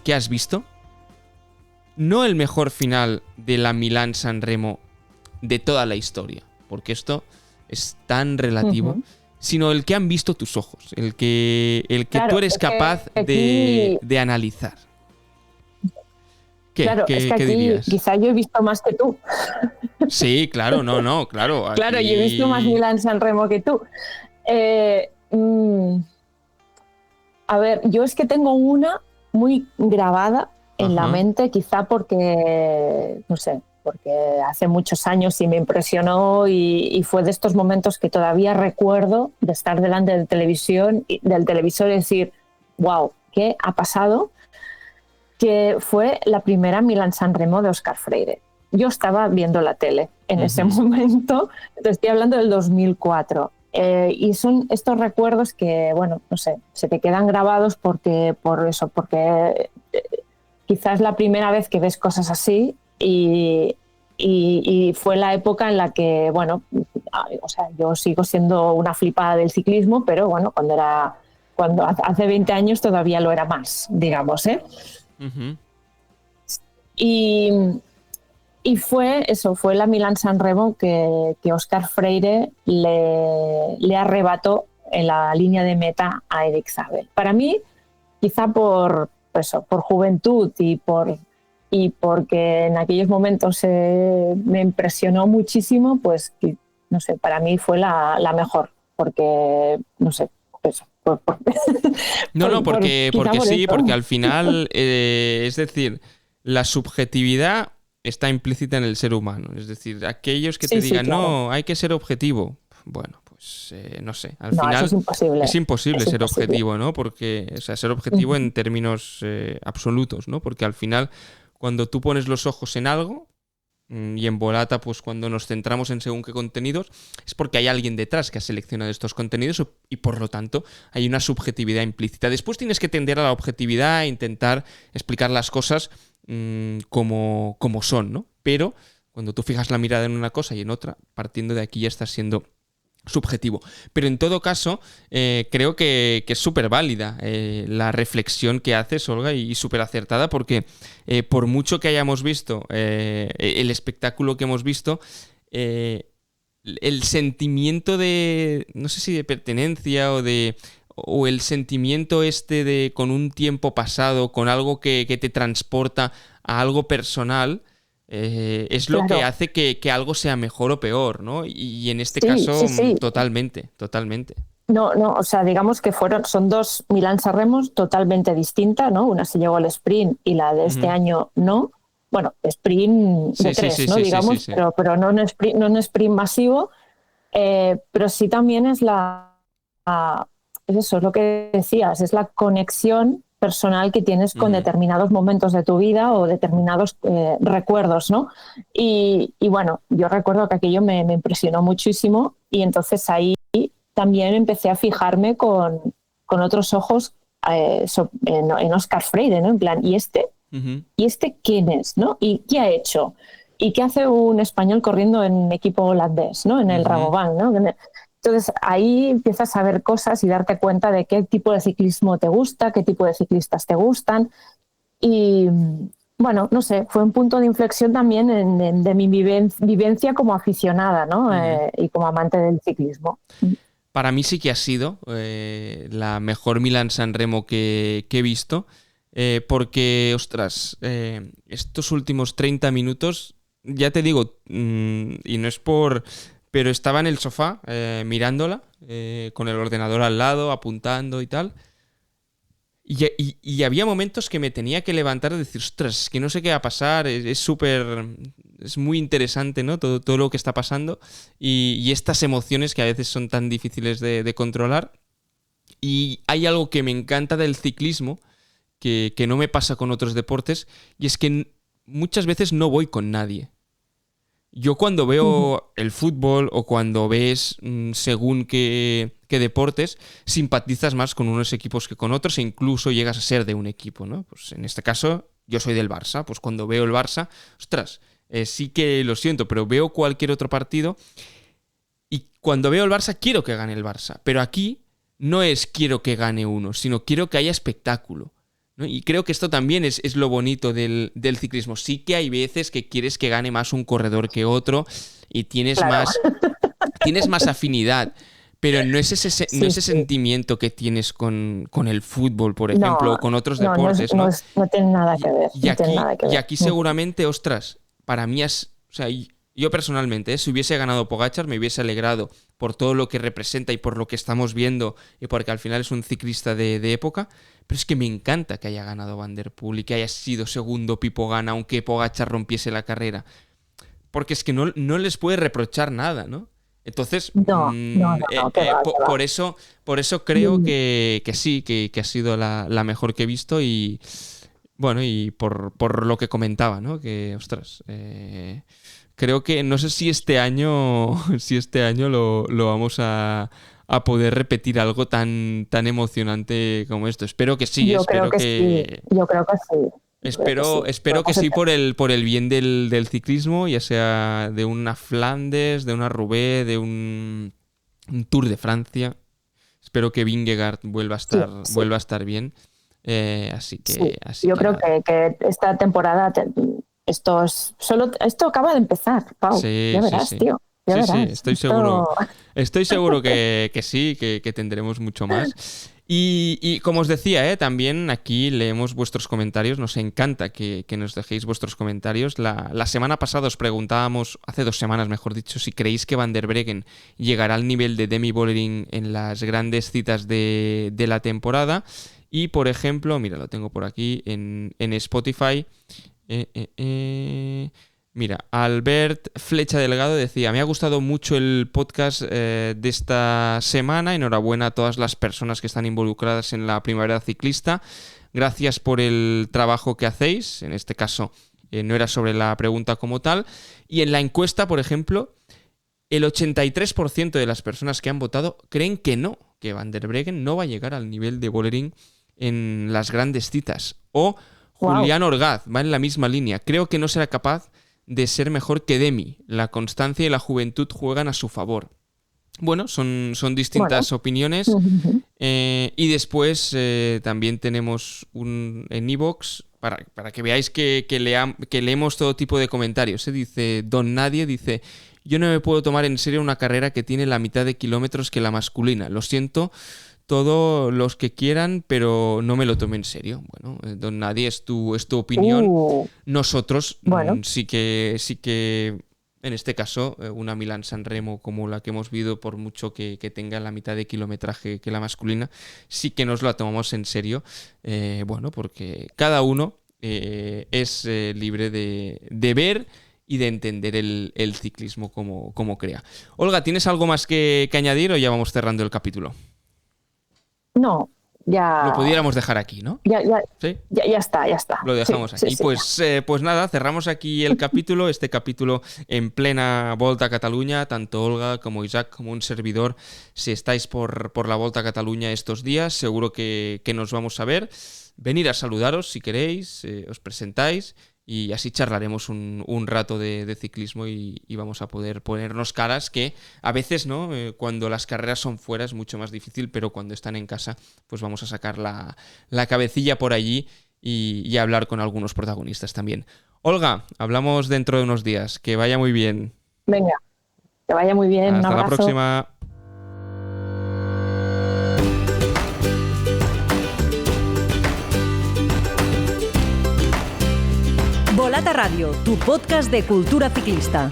B: que has visto? No el mejor final de la Milán-San Remo de toda la historia, porque esto es tan relativo, sino el que han visto tus ojos, el que claro, tú eres capaz de analizar.
D: Claro, es que aquí
B: dirías?
D: Quizá yo he visto más que tú.
B: Sí, claro, claro. Aquí...
D: Claro, yo he visto más Milán-San Remo que tú. A ver, yo es que tengo una muy grabada en la mente, quizá porque, no sé, porque hace muchos años y me impresionó y fue de estos momentos que todavía recuerdo de estar delante del televisor y decir, wow, ¿qué ha pasado? que fue la primera Milán-San Remo de Óscar Freire. Yo estaba viendo la tele en ese momento, te estoy hablando del 2004. Y son estos recuerdos que, bueno, no sé, se te quedan grabados porque quizás es la primera vez que ves cosas así y fue la época en la que, bueno, o sea, yo sigo siendo una flipada del ciclismo, pero bueno, cuando hace 20 años todavía lo era más, digamos, ¿eh?
B: Uh-huh.
D: Y fue la Milán-San Remo que Óscar Freire le arrebató en la línea de meta a Erik Zabel. Para mí, quizá por juventud y porque en aquellos momentos me impresionó muchísimo, pues no sé, para mí fue la mejor, porque no sé, eso.
B: Porque sí, porque al final, es decir, la subjetividad está implícita en el ser humano. Es decir, aquellos que te digan, claro, no, hay que ser objetivo. Bueno, pues no sé. Al final es imposible ser objetivo, ¿no? Porque, o sea, ser objetivo en términos absolutos, ¿no? Porque al final, cuando tú pones los ojos en algo, y en Volata, pues cuando nos centramos en según qué contenidos, es porque hay alguien detrás que ha seleccionado estos contenidos y por lo tanto hay una subjetividad implícita. Después tienes que tender a la objetividad e intentar explicar las cosas como son, ¿no? Pero cuando tú fijas la mirada en una cosa y en otra, partiendo de aquí ya estás siendo subjetivo. Pero en todo caso, creo que es súper válida la reflexión que haces, Olga, y súper acertada, porque por mucho que hayamos visto el espectáculo que hemos visto, el sentimiento de, no sé si de pertenencia o el sentimiento de con un tiempo pasado, con algo que te transporta a algo personal, es lo que hace que algo sea mejor o peor, ¿no? Y en este caso, sí. Totalmente.
D: No, o sea, digamos que son dos Milán-San Remo totalmente distintas, ¿no? Una se llegó al sprint y la de este año no. Bueno, sprint de 3, ¿no? Digamos, sí. Pero no un sprint masivo. Pero sí también es es lo que decías, es la conexión personal que tienes con determinados momentos de tu vida o determinados recuerdos, ¿no? Y bueno, yo recuerdo que aquello me impresionó muchísimo y entonces ahí también empecé a fijarme con otros ojos en Óscar Freire, ¿no? En plan, ¿y este quién es, no? ¿Y qué ha hecho? ¿Y qué hace un español corriendo en equipo holandés, ¿no? En el Rabobank, ¿no? Entonces ahí empiezas a ver cosas y darte cuenta de qué tipo de ciclismo te gusta, qué tipo de ciclistas te gustan. Y bueno, no sé, fue un punto de inflexión también de mi vivencia como aficionada, ¿no? Y como amante del ciclismo.
B: Para mí sí que ha sido la mejor Milán-San Remo que he visto, porque, ostras, estos últimos 30 minutos, ya te digo, y no es por... pero estaba en el sofá mirándola, con el ordenador al lado, apuntando y tal. Y había momentos que me tenía que levantar y decir, ostras, que no sé qué va a pasar, es muy interesante, ¿no? Todo lo que está pasando y estas emociones que a veces son tan difíciles de controlar. Y hay algo que me encanta del ciclismo, que no me pasa con otros deportes, y es que muchas veces no voy con nadie. Yo cuando veo el fútbol o cuando ves según qué deportes, simpatizas más con unos equipos que con otros e incluso llegas a ser de un equipo, ¿no? Pues en este caso, yo soy del Barça, pues cuando veo el Barça, ostras, sí que lo siento, pero veo cualquier otro partido y cuando veo el Barça quiero que gane el Barça, pero aquí no es quiero que gane uno, sino quiero que haya espectáculo, ¿no? Y creo que esto también es lo bonito del ciclismo. Sí que hay veces que quieres que gane más un corredor que otro y tienes más afinidad, pero no es ese sentimiento que tienes con el fútbol, por ejemplo, o con otros deportes, ¿no?
D: No tiene nada que ver.
B: Y aquí seguramente, ostras, para mí o sea, yo personalmente, si hubiese ganado Pogačar, me hubiese alegrado por todo lo que representa y por lo que estamos viendo y porque al final es un ciclista de época, pero es que me encanta que haya ganado Van der Poel y que haya sido segundo Pipo Gana, aunque Pogačar rompiese la carrera, porque es que no les puede reprochar nada, ¿no? Entonces, por eso creo que sí, que ha sido la mejor que he visto y Bueno, y por lo que comentaba, ¿no? Que, ostras, creo que no sé si este año lo vamos a poder repetir algo tan emocionante como esto. Espero que sí,
D: Yo
B: espero
D: creo que sí. Yo creo que sí.
B: Espero que sí por el bien del ciclismo, ya sea de una Flandes, de una Roubaix, de un Tour de Francia. Espero que Vingegaard vuelva a estar bien. Así que,
D: sí. Yo creo que esta temporada esto acaba de empezar, Pau.
B: Sí,
D: ya verás,
B: sí.
D: tío. Ya verás.
B: Sí, estoy seguro que sí, que tendremos mucho más. Y como os decía, también aquí leemos vuestros comentarios. Nos encanta que nos dejéis vuestros comentarios. La semana pasada os preguntábamos, hace 2 semanas mejor dicho, si creéis que Van der Breggen llegará al nivel de Demi Vollering en las grandes citas de la temporada. Y por ejemplo, mira, lo tengo por aquí en Spotify. Mira, Albert Flecha Delgado decía: me ha gustado mucho el podcast de esta semana. Enhorabuena a todas las personas que están involucradas en la primavera ciclista. Gracias por el trabajo que hacéis. En este caso no era sobre la pregunta como tal. Y en la encuesta, por ejemplo, el 83% de las personas que han votado creen que no, que Van der Breggen no va a llegar al nivel de Vollering en las grandes citas. O Julián Orgaz va en la misma línea. Creo que no será capaz de ser mejor que Demi. La constancia y la juventud juegan a su favor. Bueno, son distintas opiniones. Y después también tenemos en iVoox, para que veáis que leemos todo tipo de comentarios. Dice Don Nadie, dice: yo no me puedo tomar en serio una carrera que tiene la mitad de kilómetros que la masculina. Lo siento, todos los que quieran, pero no me lo tome en serio. Bueno, Don Nadie, es tu opinión. Nosotros sí que en este caso, una Milán-San Remo como la que hemos visto, por mucho que tenga la mitad de kilometraje que la masculina, sí que nos la tomamos en serio. Bueno, porque cada uno es libre de ver y de entender el ciclismo como crea. Olga, ¿tienes algo más que añadir o ya vamos cerrando el capítulo?
D: No, ya...
B: Lo pudiéramos dejar aquí, ¿no?
D: ¿Sí? Ya está.
B: Lo dejamos aquí.
D: Sí,
B: pues nada, cerramos aquí el capítulo, este capítulo en plena Volta a Cataluña. Tanto Olga como Isaac como un servidor, si estáis por la Volta a Cataluña estos días, seguro que nos vamos a ver. Venir a saludaros si queréis, os presentáis y así charlaremos un rato de ciclismo y vamos a poder ponernos caras, que a veces, ¿no? Cuando las carreras son fuera es mucho más difícil, pero cuando están en casa pues vamos a sacar la cabecilla por allí y hablar con algunos protagonistas también. Olga, hablamos dentro de unos días. Que vaya muy bien.
D: Venga, que vaya muy bien.
B: Hasta
D: un abrazo.
B: La próxima.
A: Volata Radio, tu podcast de cultura ciclista.